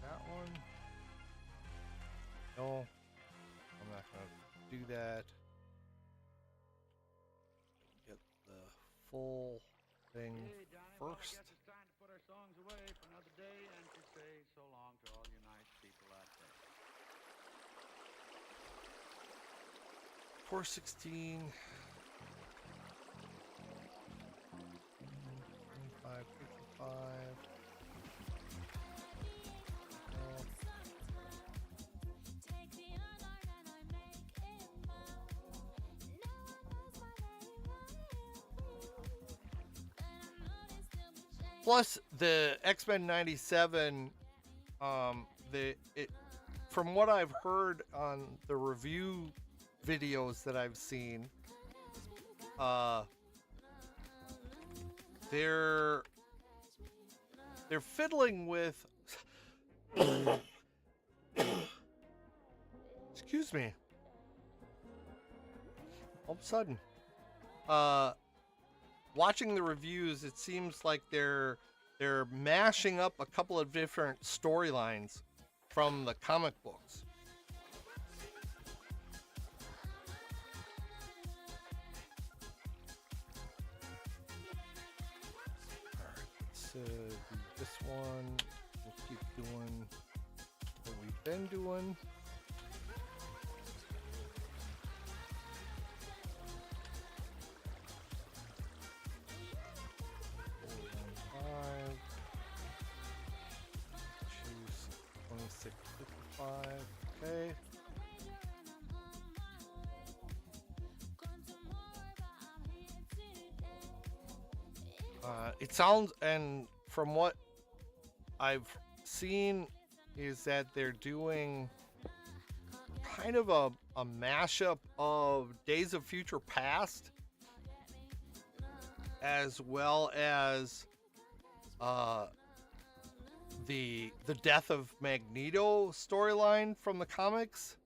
That one. No. I'm not gonna do that. Get the full thing first. I guess it's time to put our songs away for another day and to say so long to all you nice people out there. 416. 25, 55. Plus the X-Men 97, from what I've heard on the review videos that I've seen, they're fiddling with excuse me, all of a sudden, watching the reviews, it seems like they're mashing up a couple of different storylines from the comic books. Alright, let's do this one. We'll keep doing what we've been doing. Choose 2655. Okay. It sounds, and from what I've seen, is that they're doing kind of a mashup of Days of Future Past as well as the Death of Magneto storyline from the comics.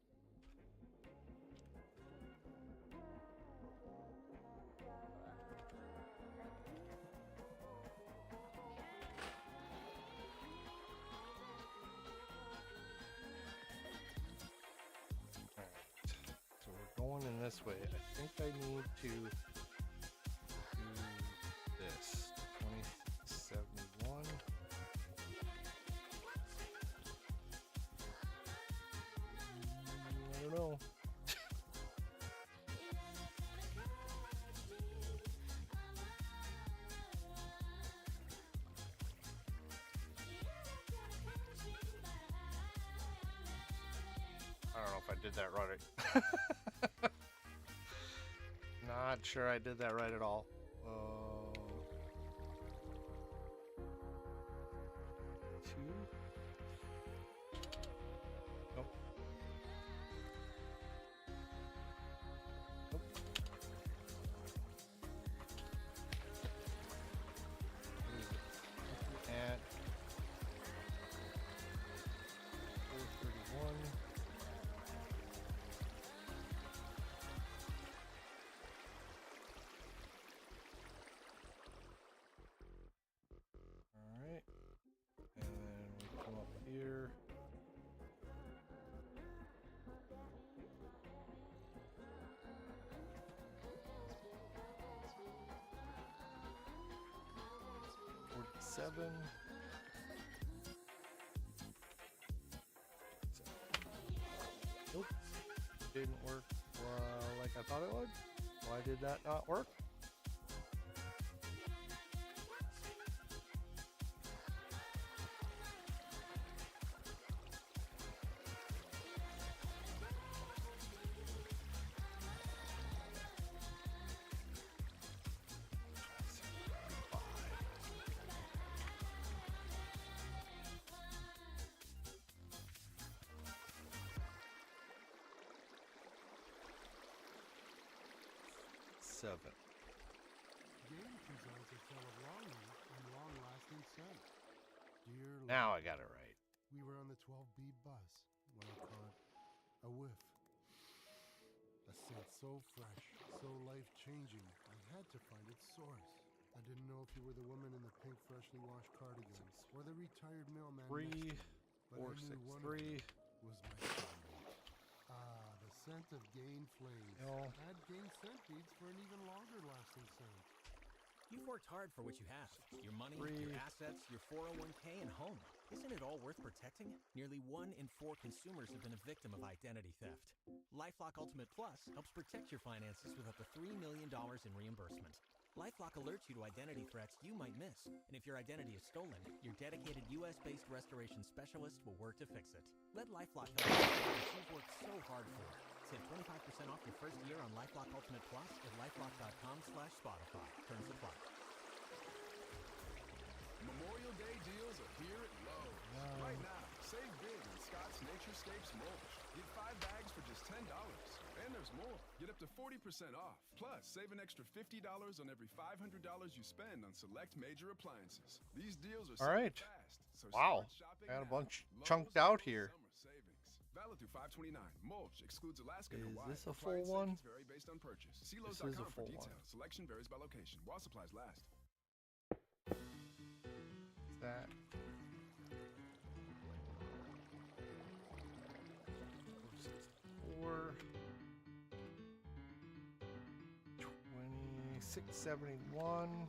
So we're going in this way. I think I need to do this. 2071. I don't know. I don't know if I did that right. Not sure I did that right at all. Two. Nope. Nope. At 431. Alright, and then we come up here. $47. Nope, didn't work like I thought it would. Why did that not work? Seven. Game presents a tale of longing and long-lasting scent. Dear Now I Lord, got it right. we were on the 12B bus when I caught a whiff. A scent so fresh, so life-changing, I had to find its source. I didn't know if you were the woman in the pink freshly washed cardigan or the retired mailman next to 3, me, but I knew one of 463. them was my soulmate. Ah, the scent of Gain Flames. No. Add Gain scent beads for an even longer lasting scent. You've worked hard for what you have. Your money, your assets, your 401k, and home. Isn't it all worth protecting? Nearly 1 in 4 consumers have been a victim of identity theft. LifeLock Ultimate Plus helps protect your finances with up to $3 million in reimbursement. LifeLock alerts you to identity threats you might miss. And if your identity is stolen, your dedicated US-based restoration specialist will work to fix it. Let LifeLock help you with what you've worked so hard for. Save 25% off your first year on LifeLock Ultimate Plus at LifeLock.com/Spotify. Terms apply. Memorial Day deals are here at Lowe's. Right now, save big on Scott's Naturescapes mulch. Get 5 bags for just $10. And there's more. Get up to 40% off. Plus, save an extra $50 on every $500 you spend on select major appliances. These deals are All right. fast. So Wow. start shopping Got a now. bunch Lowe's chunked out here. summer savings. Valid through 5/29. Mulch excludes Alaska and Is Hawaii. this a full Appliance one? savings vary based on purchase. See This is a Lowe's.com for full one. details. Selection varies by location. While supplies last. That. 464. 2671.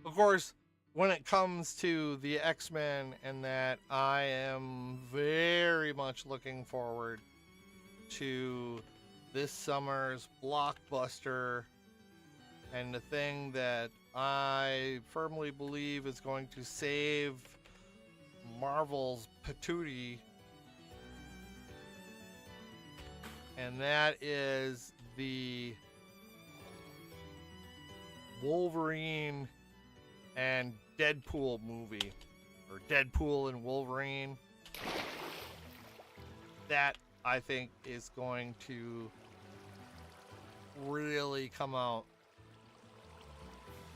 Of course, when it comes to the X-Men and that, I am very much looking forward to this summer's blockbuster, and the thing that I firmly believe is going to save Marvel's patootie And that is the Wolverine and Deadpool movie, or Deadpool and Wolverine. That, I think, is going to really come out.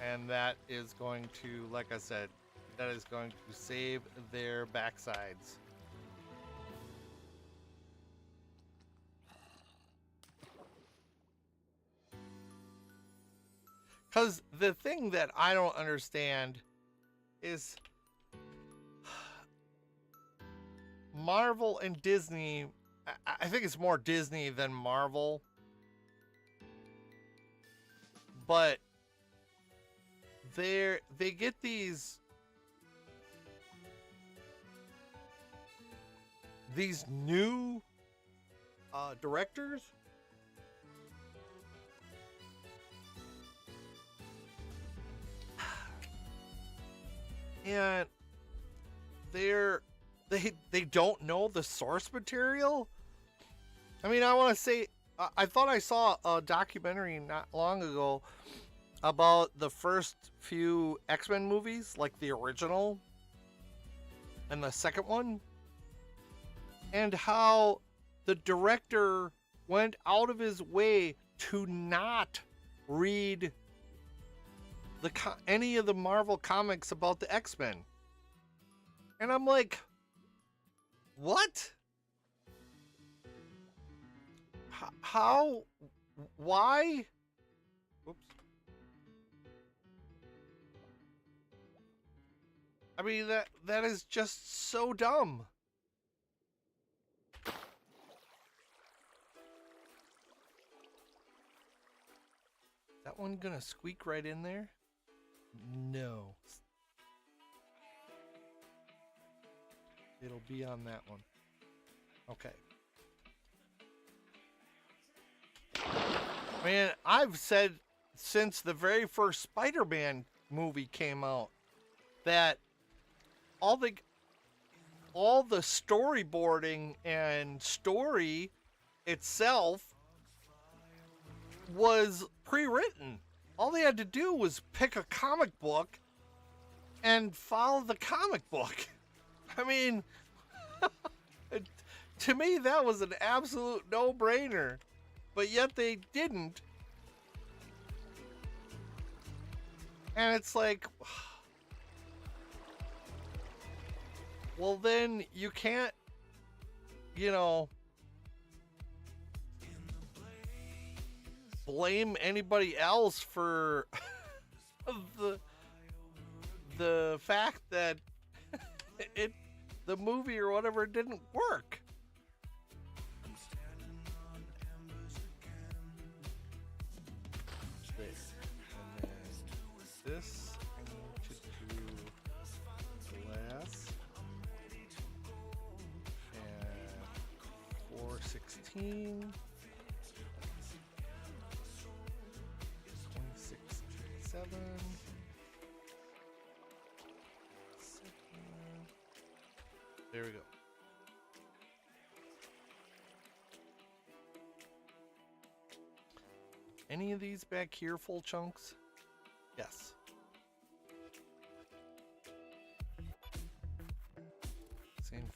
And that is going to, like I said, that is going to save their backsides. Because the thing that I don't understand is Marvel and Disney, I think it's more Disney than Marvel, but they get these new directors, and they don't know the source material. I mean, I want to say, I thought I saw a documentary not long ago about the first few X-Men movies, like the original and the second one, and how the director went out of his way to not read any of the Marvel comics about the X-Men. And I'm like, what? How? Why? Whoops. I mean, that is just so dumb. That one gonna squeak right in there? No. It'll be on that one. Okay. Man, I've said since the very first Spider-Man movie came out that all the storyboarding and story itself was pre-written. All they had to do was pick a comic book and follow the comic book. I mean, to me, that was an absolute no-brainer. But yet they didn't. And it's like, well, then you can't, blame anybody else for the fact that the movie or whatever didn't work. There. And then this I need to do glass and 416. 7. There we go. Any of these back here full chunks? Yes. Same thing.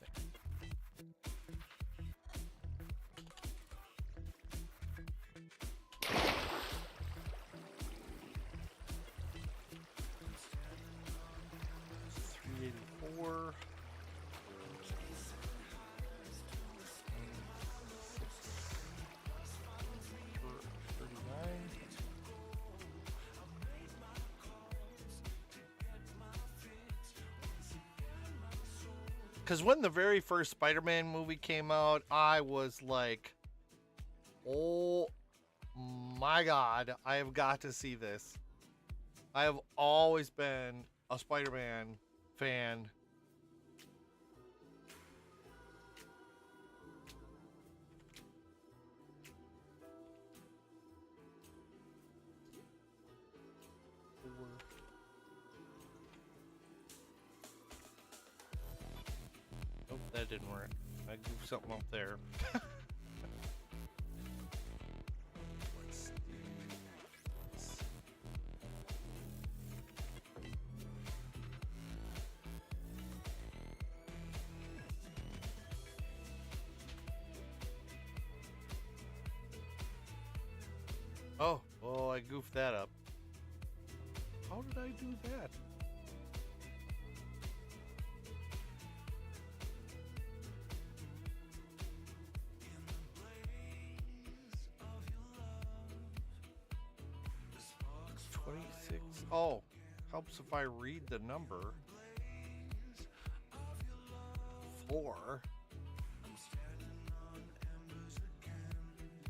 Because when the very first Spider-Man movie came out, I was like, oh my God, I have got to see this. I have always been a Spider-Man fan. Nope, that didn't work. I goofed something up there. Oh, well, I goofed that up. How did I do that? Oh, helps if I read the number. 4.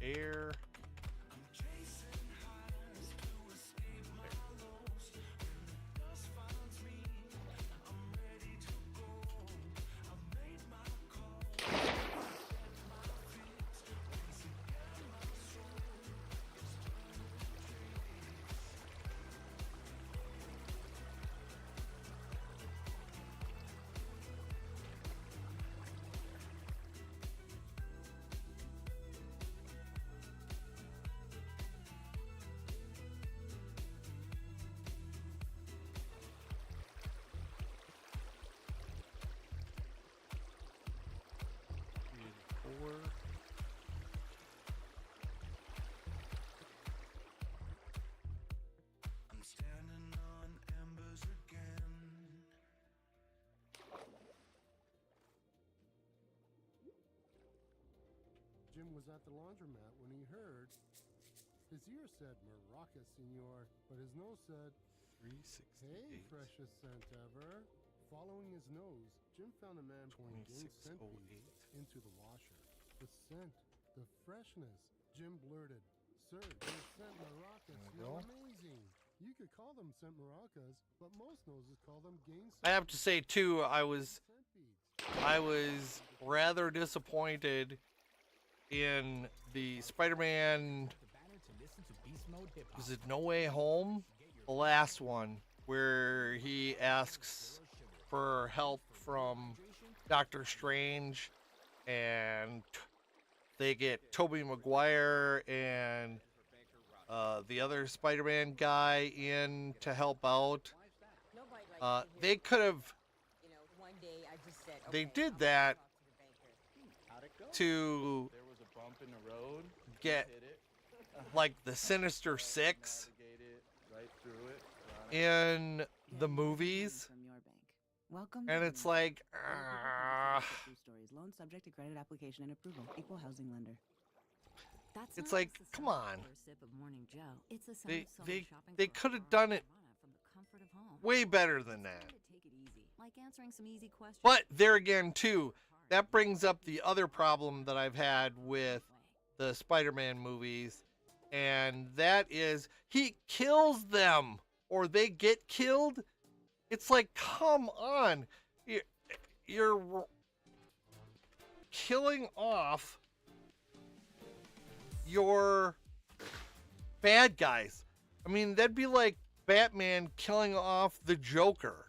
Air. I'm standing on embers again. Jim was at the laundromat when he heard. His ear said Maraca, senor, but his nose said 368. Hey, freshest scent ever. Following his nose, Jim found a man pouring Gaines scent beads into the washer. The scent, the freshness. Jim blurted, "Sir, your scent maracas smell amazing. You could call them scent maracas, but most noses call them Gaines scent." I have to say too, I was rather disappointed in the Spider-Man. Was it No Way Home? The last one, where he asks for help from Doctor Strange, and they get Tobey Maguire and the other Spider-Man guy in to help out. They could have. They did that to There was a bump in the road. get Hit it. like the Sinister Six Navigate it right through it. in the movies, Welcome. and it's like, True stories. Loan subject to credit application and approval. Equal housing lender. That's it's not like, necessarily come on. for a sip of Morning Joe. It's a sign They of someone they shopping they for a could have car done it from the comfort of home. way better than that. Take it easy, like answering some easy questions. But there again, too, that brings up the other problem that I've had with the Spider-Man movies, and that is he kills them or they get killed. It's like, come on, you're killing off your bad guys. I mean, that'd be like Batman killing off the Joker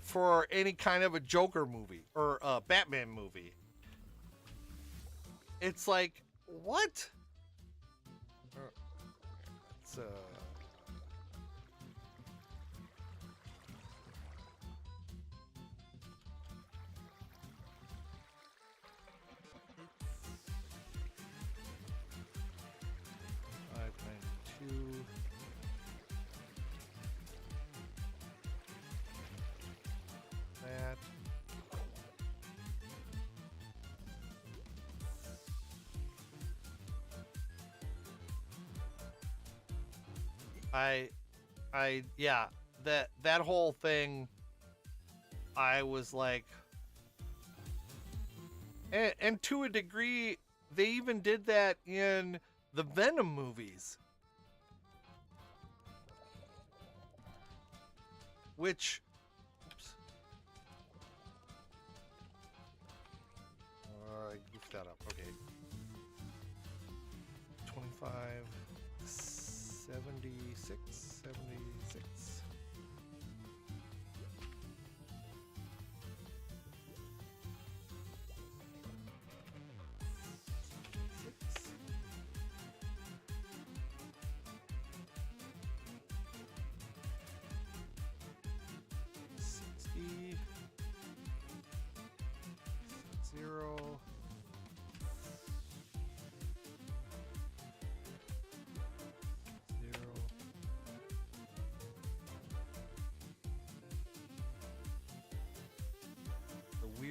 for any kind of a Joker movie or a Batman movie. It's like, what? It's $5.92. That. Yeah, that whole thing, I was like, and to a degree, they even did that in the Venom movies, which, oops, I goofed that up. Okay, 25, 76, 76.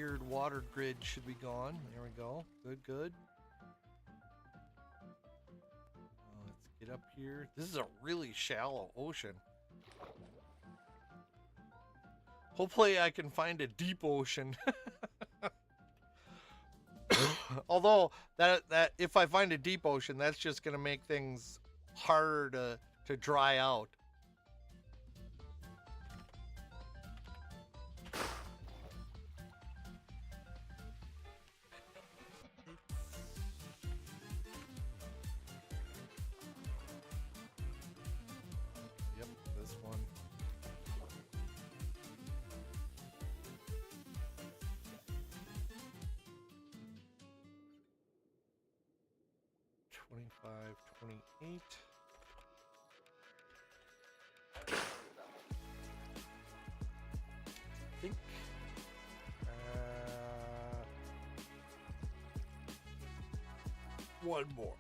weird water grid should be gone. There we go. Good, good. Let's get up here. This is a really shallow ocean. Hopefully I can find a deep ocean. Although that if I find a deep ocean, that's just gonna make things harder to dry out. Yep, this one. $25.28. I think one more.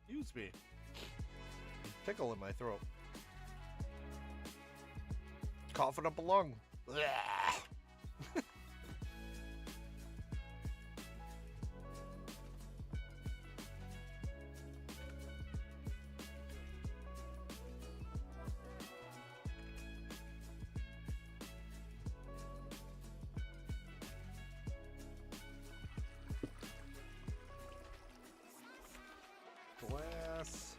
Excuse me. Tickle in my throat. Coughing up a lung. Glass.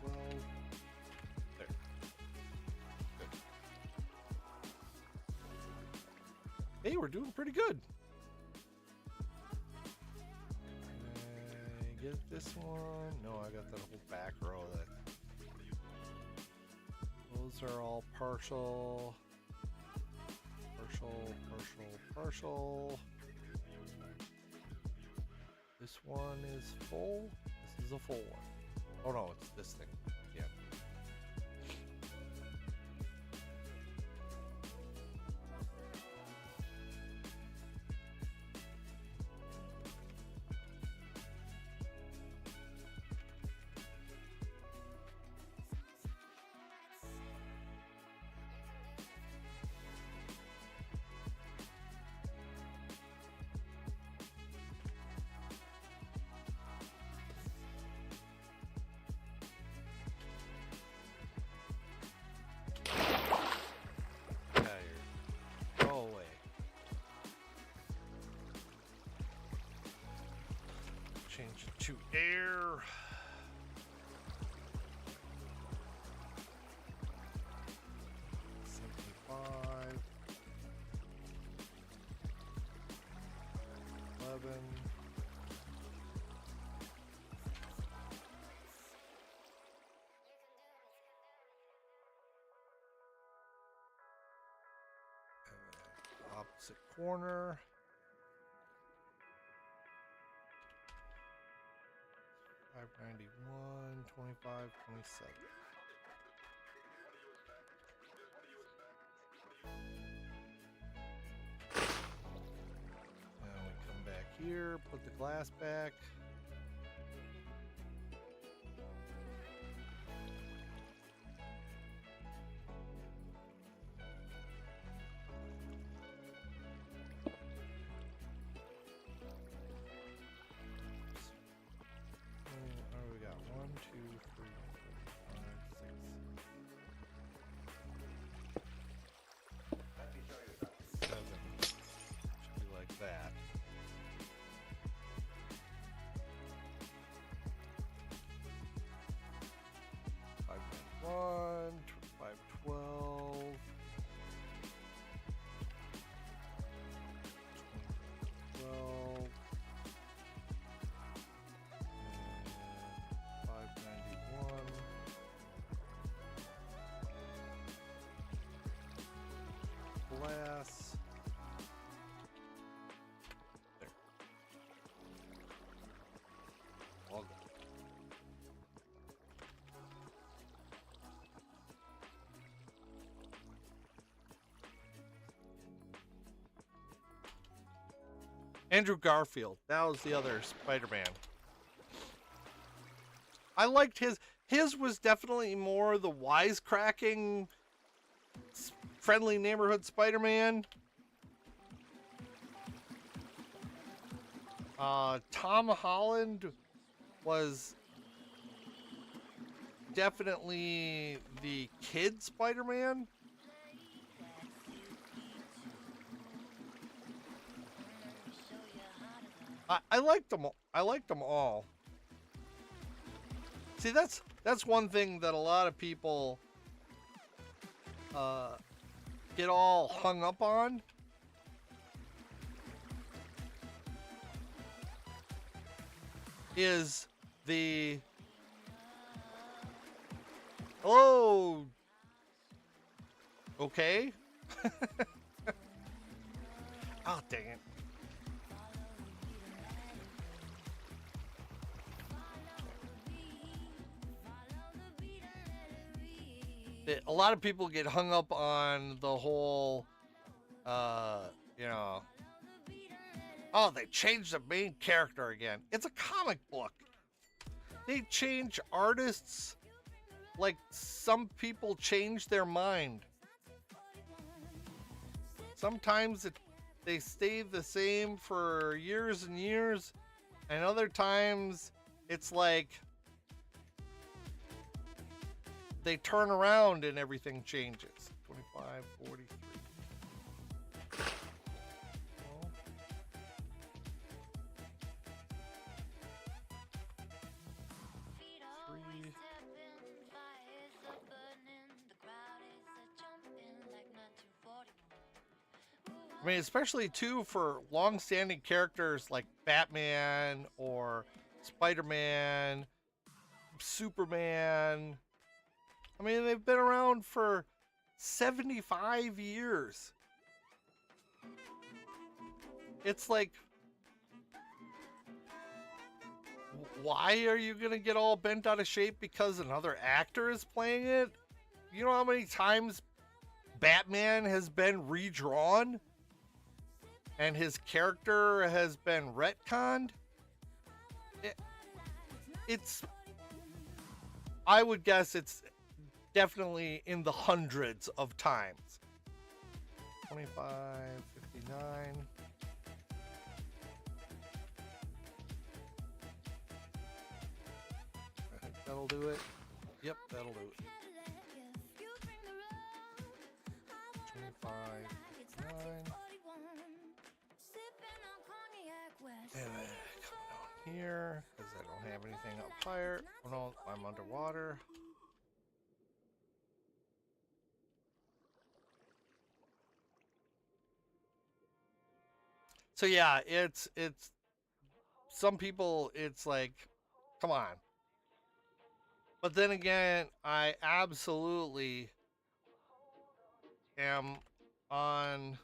Well, there. Good. Hey, we're doing pretty good. Get this one. No, I got that whole back row. Those are all partial. Partial. This one is full. This is a full one. Oh no, it's this thing. Yeah. Change it to air. $75. 11. Opposite corner. 591, 25, 27. Now we come back here, put the glass back. Andrew Garfield. That was the other Spider-Man. I liked his. His was definitely more the wisecracking, friendly neighborhood Spider-Man. Tom Holland was definitely the kid Spider-Man. I liked them. I liked them all. See, that's one thing that a lot of people get all hung up on. Is the oh okay. Oh, dang it. A lot of people get hung up on the whole, you know, oh, they changed the main character again. It's a comic book. They change artists like some people change their mind. Sometimes they stay the same for years and years, and other times it's like they turn around and everything changes. 25, 43. I mean, especially too for long-standing characters like Batman or Spider-Man, Superman. I mean, they've been around for 75 years. It's like, why are you gonna get all bent out of shape because another actor is playing it? You know how many times Batman has been redrawn? And his character has been retconned? It's, I would guess it's definitely in the hundreds of times. 25, 59. I think that'll do it. Yep, that'll do it. 25, 59. And then come down here, because I don't have anything up higher. Oh no, I'm underwater. So yeah, it's some people, it's like, come on. But then again, I absolutely am on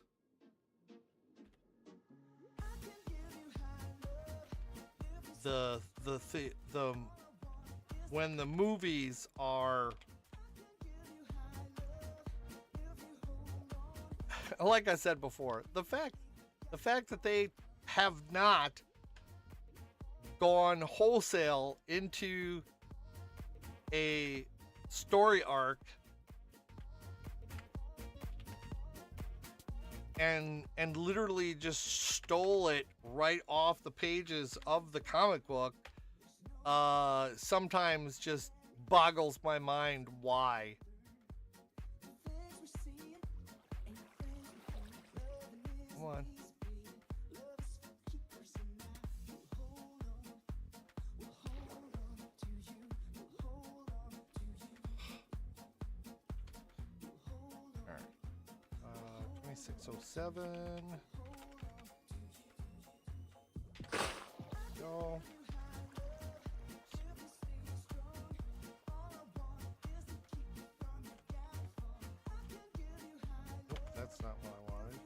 the when the movies are like I said before, the fact that they have not gone wholesale into a story arc and literally just stole it right off the pages of the comic book, sometimes just boggles my mind why. Come on. All right. 2607. Go. Nope, that's not what I wanted.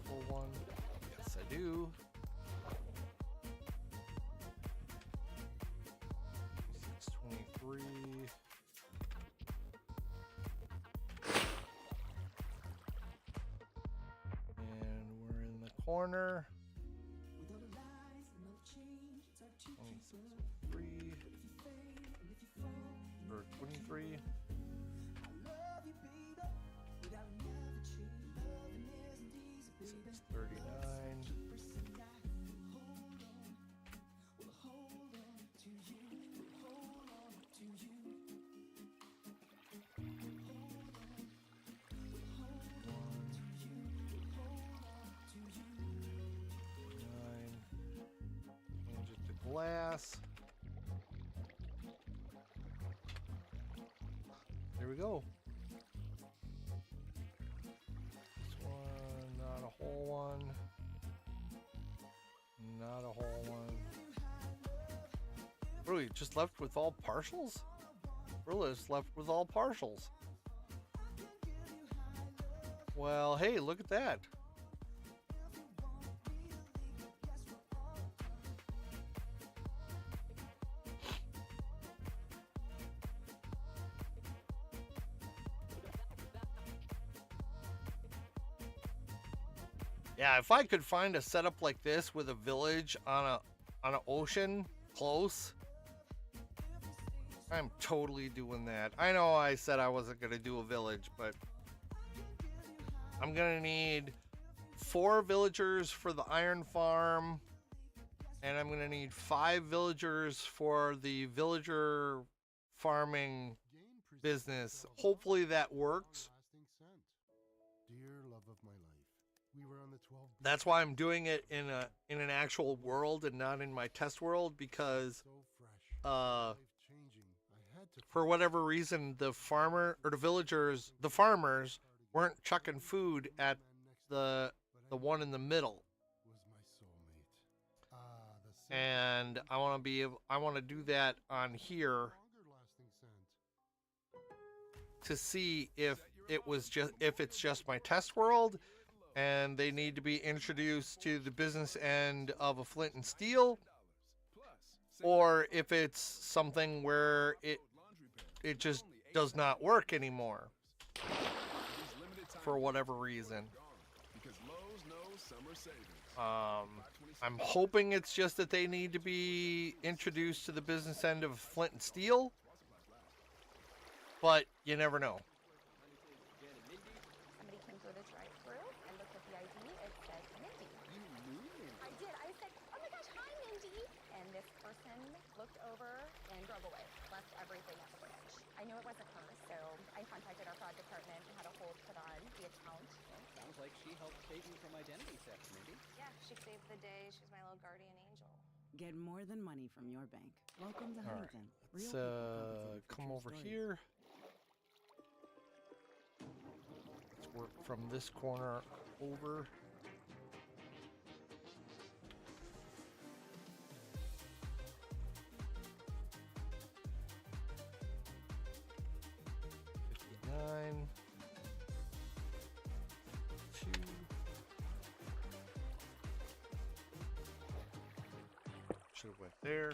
Full one. Yes, I do. corner. 2603 or 23. 639. And just a glass. There we go. This one, not a whole one. Not a whole one. What are we just left with all partials? We're just left with all partials. Well, hey, look at that. Yeah, if I could find a setup like this with a village on an ocean close, I'm totally doing that. I know I said I wasn't gonna do a village, but I'm gonna need 4 villagers for the iron farm, and I'm gonna need 5 villagers for the villager farming business. Hopefully that works. Dear love of my life. We were on the 12. That's why I'm doing it in an actual world and not in my test world, because for whatever reason the farmers weren't chucking food at the one in the middle. And I want to do that on here to see if it's just my test world and they need to be introduced to the business end of a Flint and Steel, or if it's something where it just does not work anymore for whatever reason. I'm hoping it's just that they need to be introduced to the business end of Flint and Steel, but you never know. Somebody came through the drive-through and looked at the ID. It said Mindy. You knew me. I did. I said, "Oh my gosh, hi, Mindy." And this person looked over and drove away, left everything at the bridge. I knew it wasn't her, so I contacted our fraud department and had a hold put on the account. Well, sounds like she helped save me from identity theft, Mindy. Yeah, she saved the day. She's my little guardian angel. Get more than money from your bank. Welcome to All right, Huntington. let's Real people compensated for come true over stories. here. Let's work from this corner over. $59. 2. Should have went there.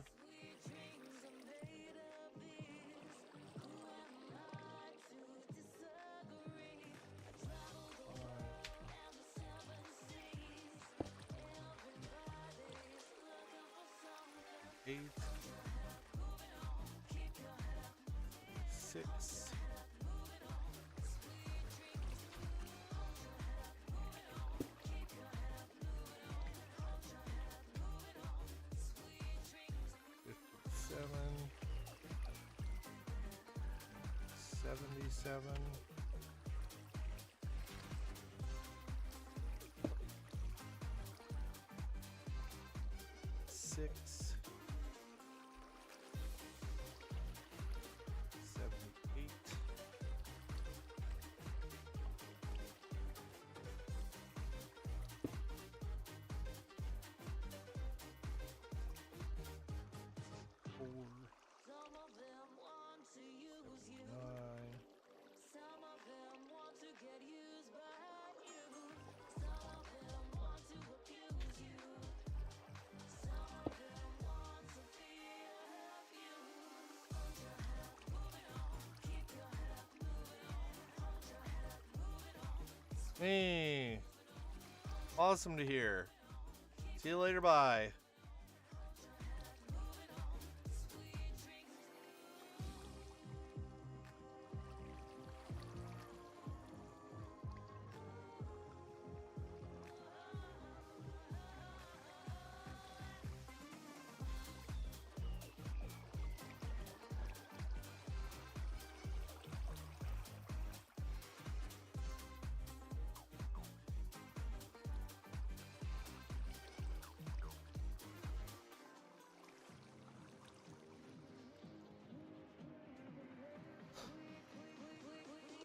Eight. 6. 57. 77. 6. 78. 4. 9. 20. Awesome to hear. See you later. Bye.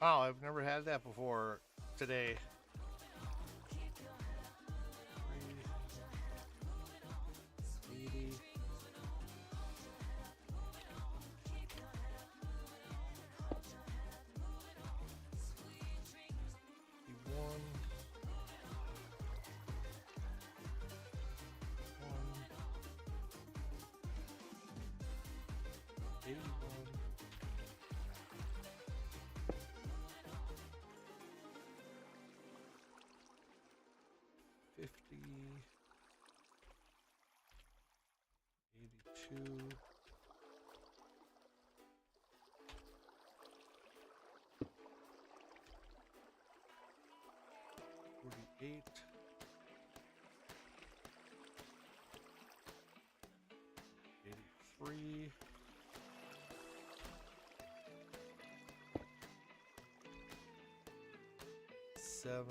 Wow, I've never had that before today. Three. 7.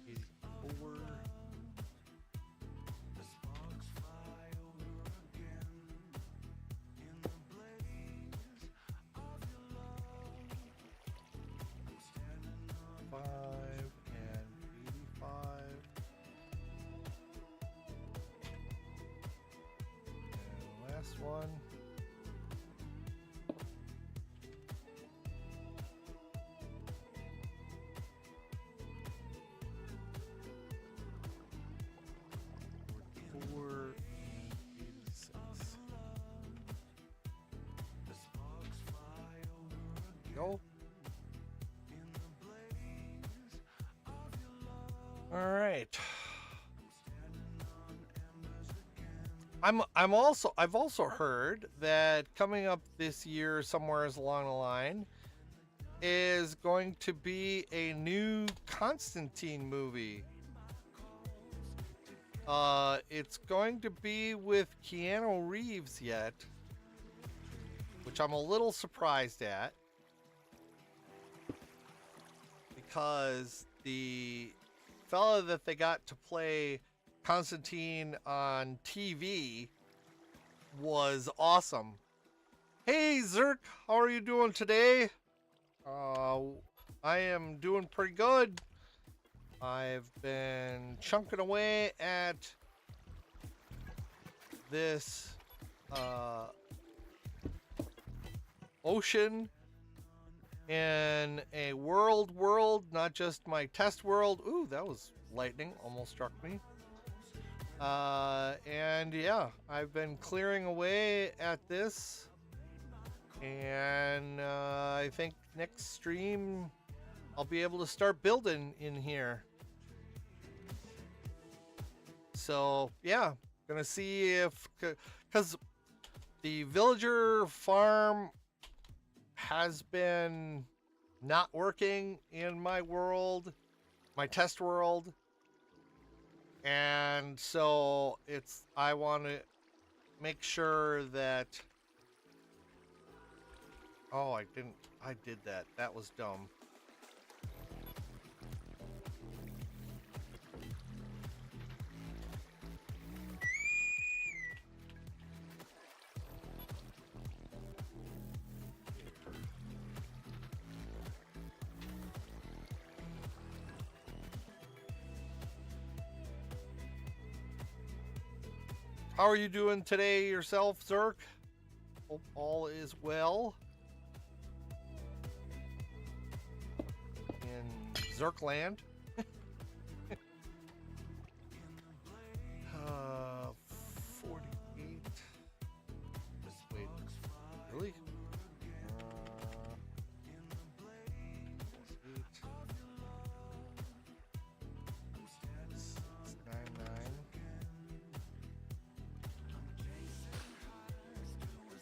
84. 5 and 85. And last one. Go. All right. I've also heard that coming up this year, somewhere along the line, is going to be a new Constantine movie. It's going to be with Keanu Reeves yet, which I'm a little surprised at, because the fella that they got to play Constantine on TV was awesome. Hey Zerk, how are you doing today? I am doing pretty good. I've been chunking away at this ocean in a world, not just my test world. Ooh, that was lightning, almost struck me. And yeah, I've been clearing away at this, and I think next stream I'll be able to start building in here. So yeah, gonna see if, because the villager farm has been not working in my world, my test world, and so I want to make sure that, oh, I did that. That was dumb. How are you doing today yourself, Zerk? Hope all is well in Zerkland. 48. Wait, really? 48.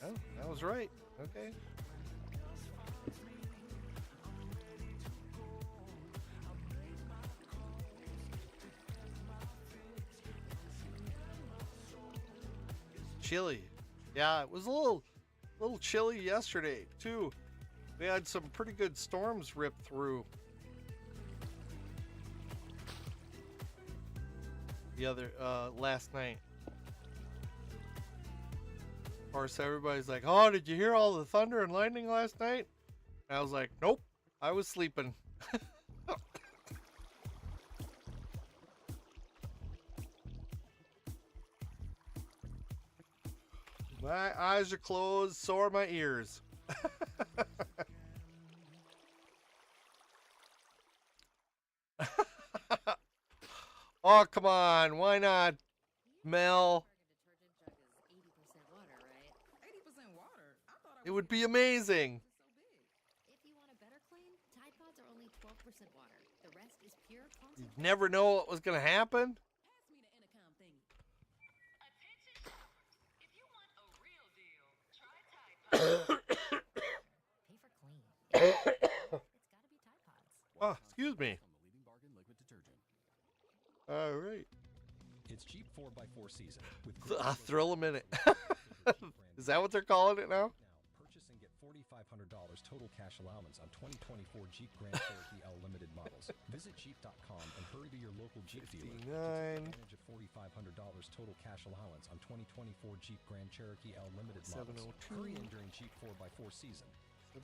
Oh, that was right. Okay. Chilly. Yeah, it was a little chilly yesterday too. We had some pretty good storms rip through the other last night. Of course, everybody's like, "Oh, did you hear all the thunder and lightning last night?" And I was like, "Nope, I was sleeping." My eyes are closed, so are my ears. Oh, come on. Why not, Mel? 80% water? I thought It would be amazing. If you want a better claim, Tide Pods are only 12% water. The rest is pure concentrate. You'd never know what was going to happen. Oh, excuse me. All right. It's Jeep 4x4 season with Thrill a minute. Is that what they're calling it now? Purchase and get $4,500 total cash allowance on 2024 Jeep Grand Cherokee L Limited models. Visit Jeep.com and hurry to your local Jeep dealer to take advantage of $4,500 total cash allowance on 2024 Jeep Grand Cherokee L Limited models. 702. Hurry in during Jeep 4x4 season.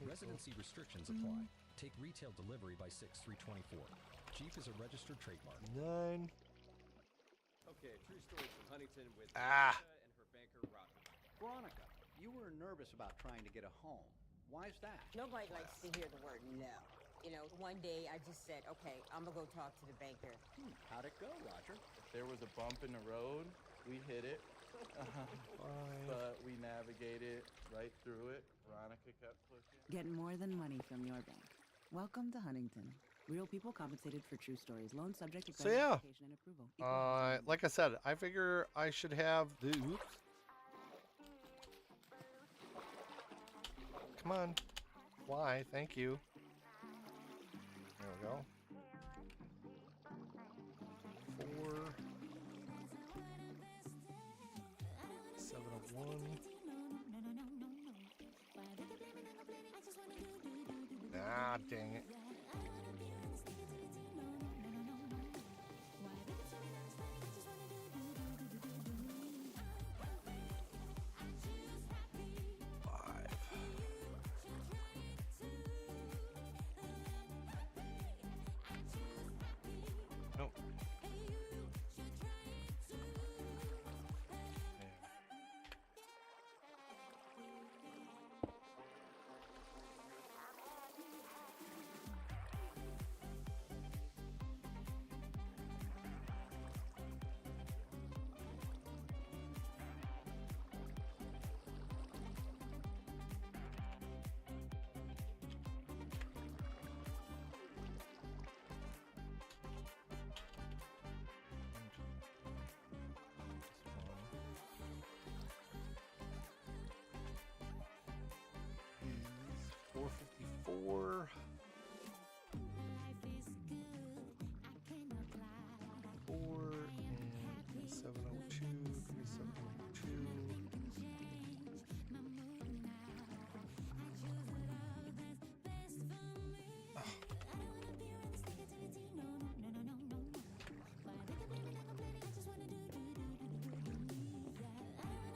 Residency restrictions apply. Take retail delivery by 6/3/24. Jeep is a registered trademark. 9. Okay, true story from Huntington with Ah. Veronica and her banker Roger. Veronica, you were nervous about trying to get a home. Why is that? Nobody likes to hear the word no. You know, one day I just said, okay, I'm gonna go talk to the banker. How'd it go, Roger? There was a bump in the road. We hit it. But we navigated right through it. Veronica kept pushing. Get more than money from your bank. Welcome to Huntington. Real people compensated for true stories. Loan subject to So credit yeah, application and approval. like I said, I figure I should have the. Oops. Come on, fly. Thank you. There we go. 4. 701. Ah, dang it. Nope. Is 454. 4 and 702. 702.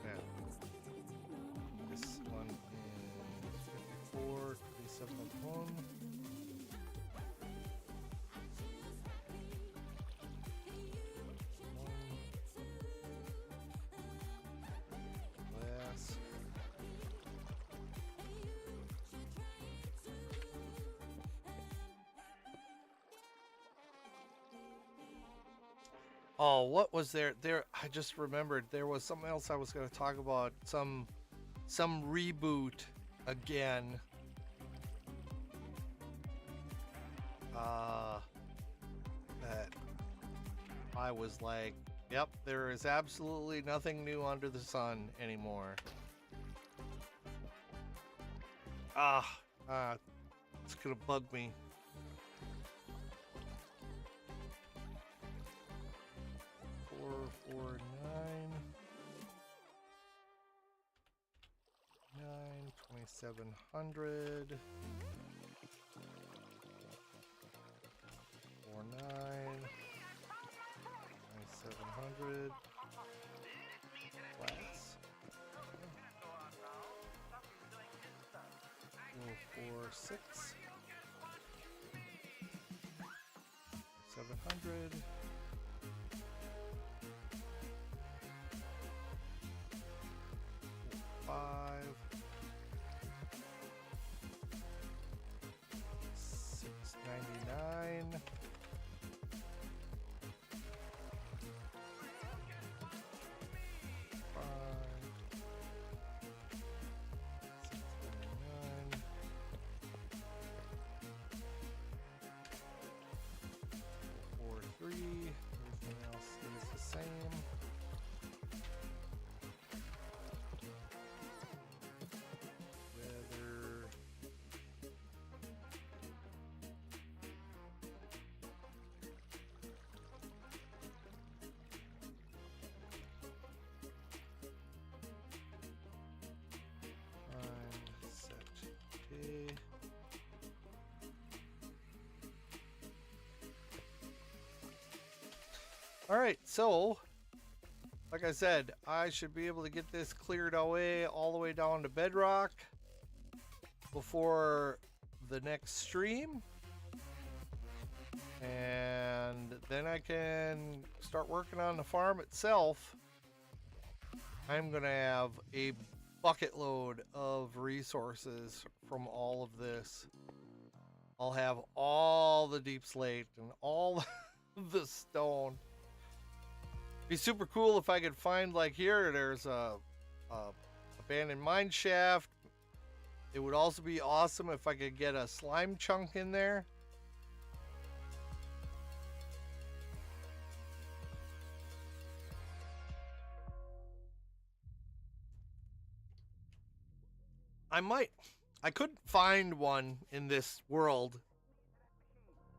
Now, this one is 54, 3701. Glass. Oh, what was there? I just remembered there was something else I was going to talk about. Some reboot again. That I was like, yep, there is absolutely nothing new under the sun anymore. It's gonna bug me. $449 $2,700 $2,700 flats. 446 700 5 699 Everything else is the same. Weather. Time set. Okay. All right, so like I said, I should be able to get this cleared away all the way down to bedrock before the next stream, and then I can start working on the farm itself. I'm gonna have a bucket load of resources from all of this. I'll have all the deep slate and all the stone. Be super cool if I could find, like, here there's a abandoned mine shaft. It would also be awesome if I could get a slime chunk in there. I couldn't find one in this world,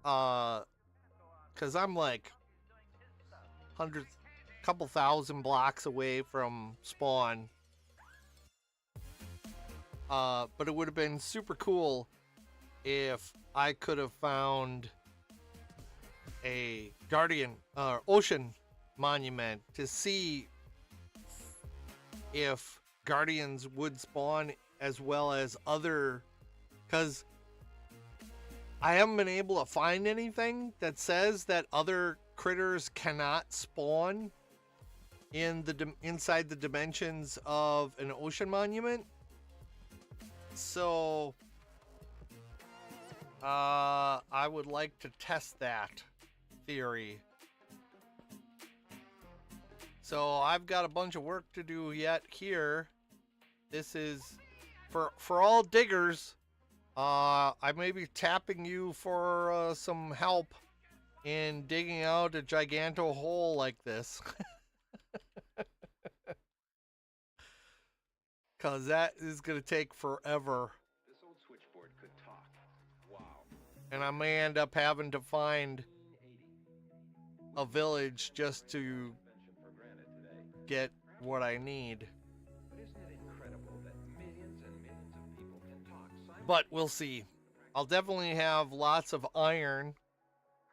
cause I'm like couple thousand blocks away from spawn. But it would have been super cool if I could have found a guardian ocean monument to see if guardians would spawn as well as other, because I haven't been able to find anything that says that other critters cannot spawn in the inside the dimensions of an ocean monument. So I would like to test that theory. So I've got a bunch of work to do yet here. This is for all diggers. I may be tapping you for some help in digging out a giganto hole like this. Cause that is gonna take forever. This old switchboard could talk. Wow. And I may end up having to find a village just to get what I need. But isn't it incredible that millions and millions of people can talk? But we'll see. I'll definitely have lots of iron,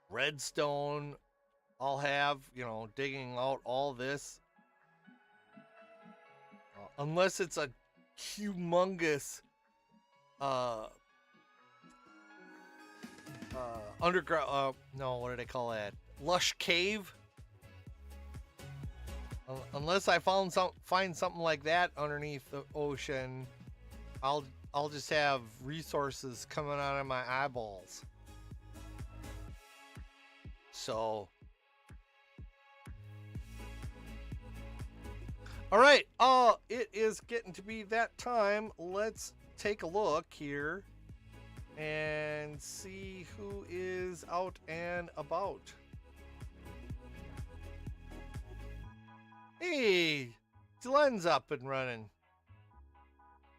redstone. I'll have, digging out all this. Unless it's a humongous underground, no, what do they call that? Lush cave. Unless I find something like that underneath the ocean, I'll just have resources coming out of my eyeballs. So, all right. It is getting to be that time. Let's take a look here and see who is out and about. Hey, Glenn's up and running.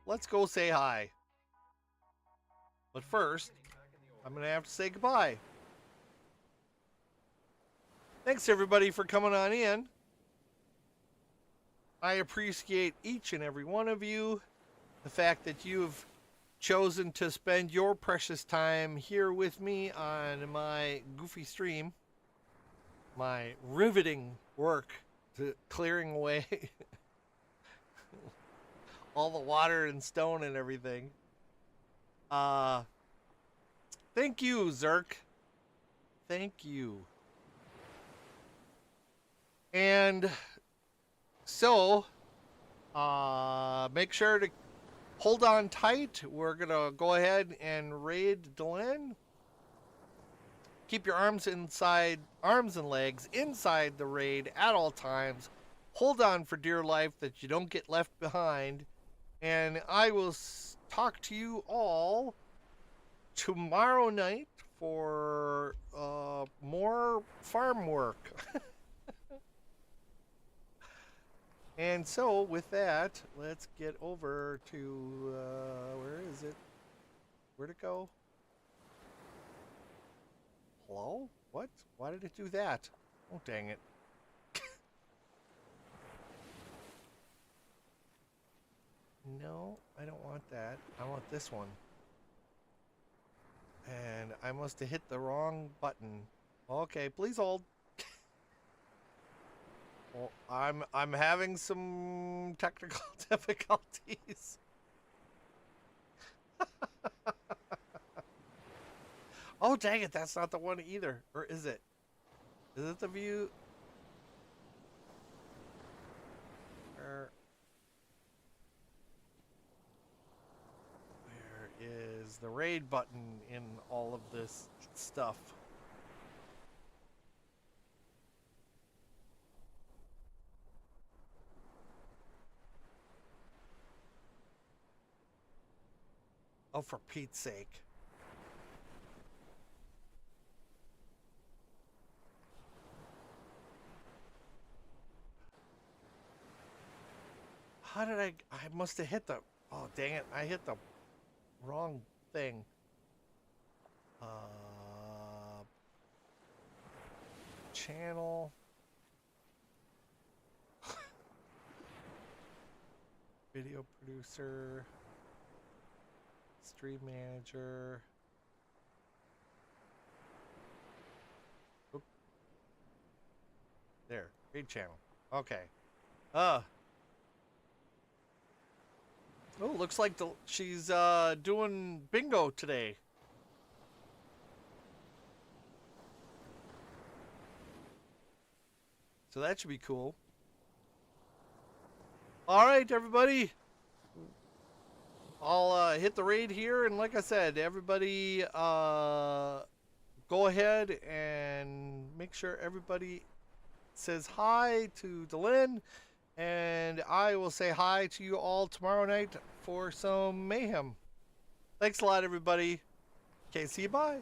Let's go say hi. But first, I'm going to have to say goodbye. Thanks, everybody, for coming on in. I appreciate each and every one of you. The fact that you've chosen to spend your precious time here with me on my goofy stream. My riveting work to clearing away all the water and stone and everything. Thank you, Zerk. Thank you. And so, make sure to hold on tight. We're going to go ahead and raid Delenn. Keep your arms and legs inside the raid at all times. Hold on for dear life that you don't get left behind. And I will talk to you all tomorrow night for more farm work. And so, with that, let's get over to, where is it? Where'd it go? Hello? What? Why did it do that? Oh, dang it. No, I don't want that. I want this one. And I must have hit the wrong button. Okay, please hold. Well, I'm having some technical difficulties. Oh, dang it, that's not the one either. Or is it? Is it the view? Where is the raid button in all of this stuff? Oh, for Pete's sake. How did I must have hit the, oh, dang it. I hit the wrong thing. Channel. Video producer. Stream manager. Oop. There, raid channel. Okay. Oh, looks like she's doing bingo today. So that should be cool. All right, everybody. I'll hit the raid here, and like I said, everybody go ahead and make sure everybody says hi to Delenn, and I will say hi to you all tomorrow night for some mayhem. Thanks a lot, everybody. Okay, see you, bye.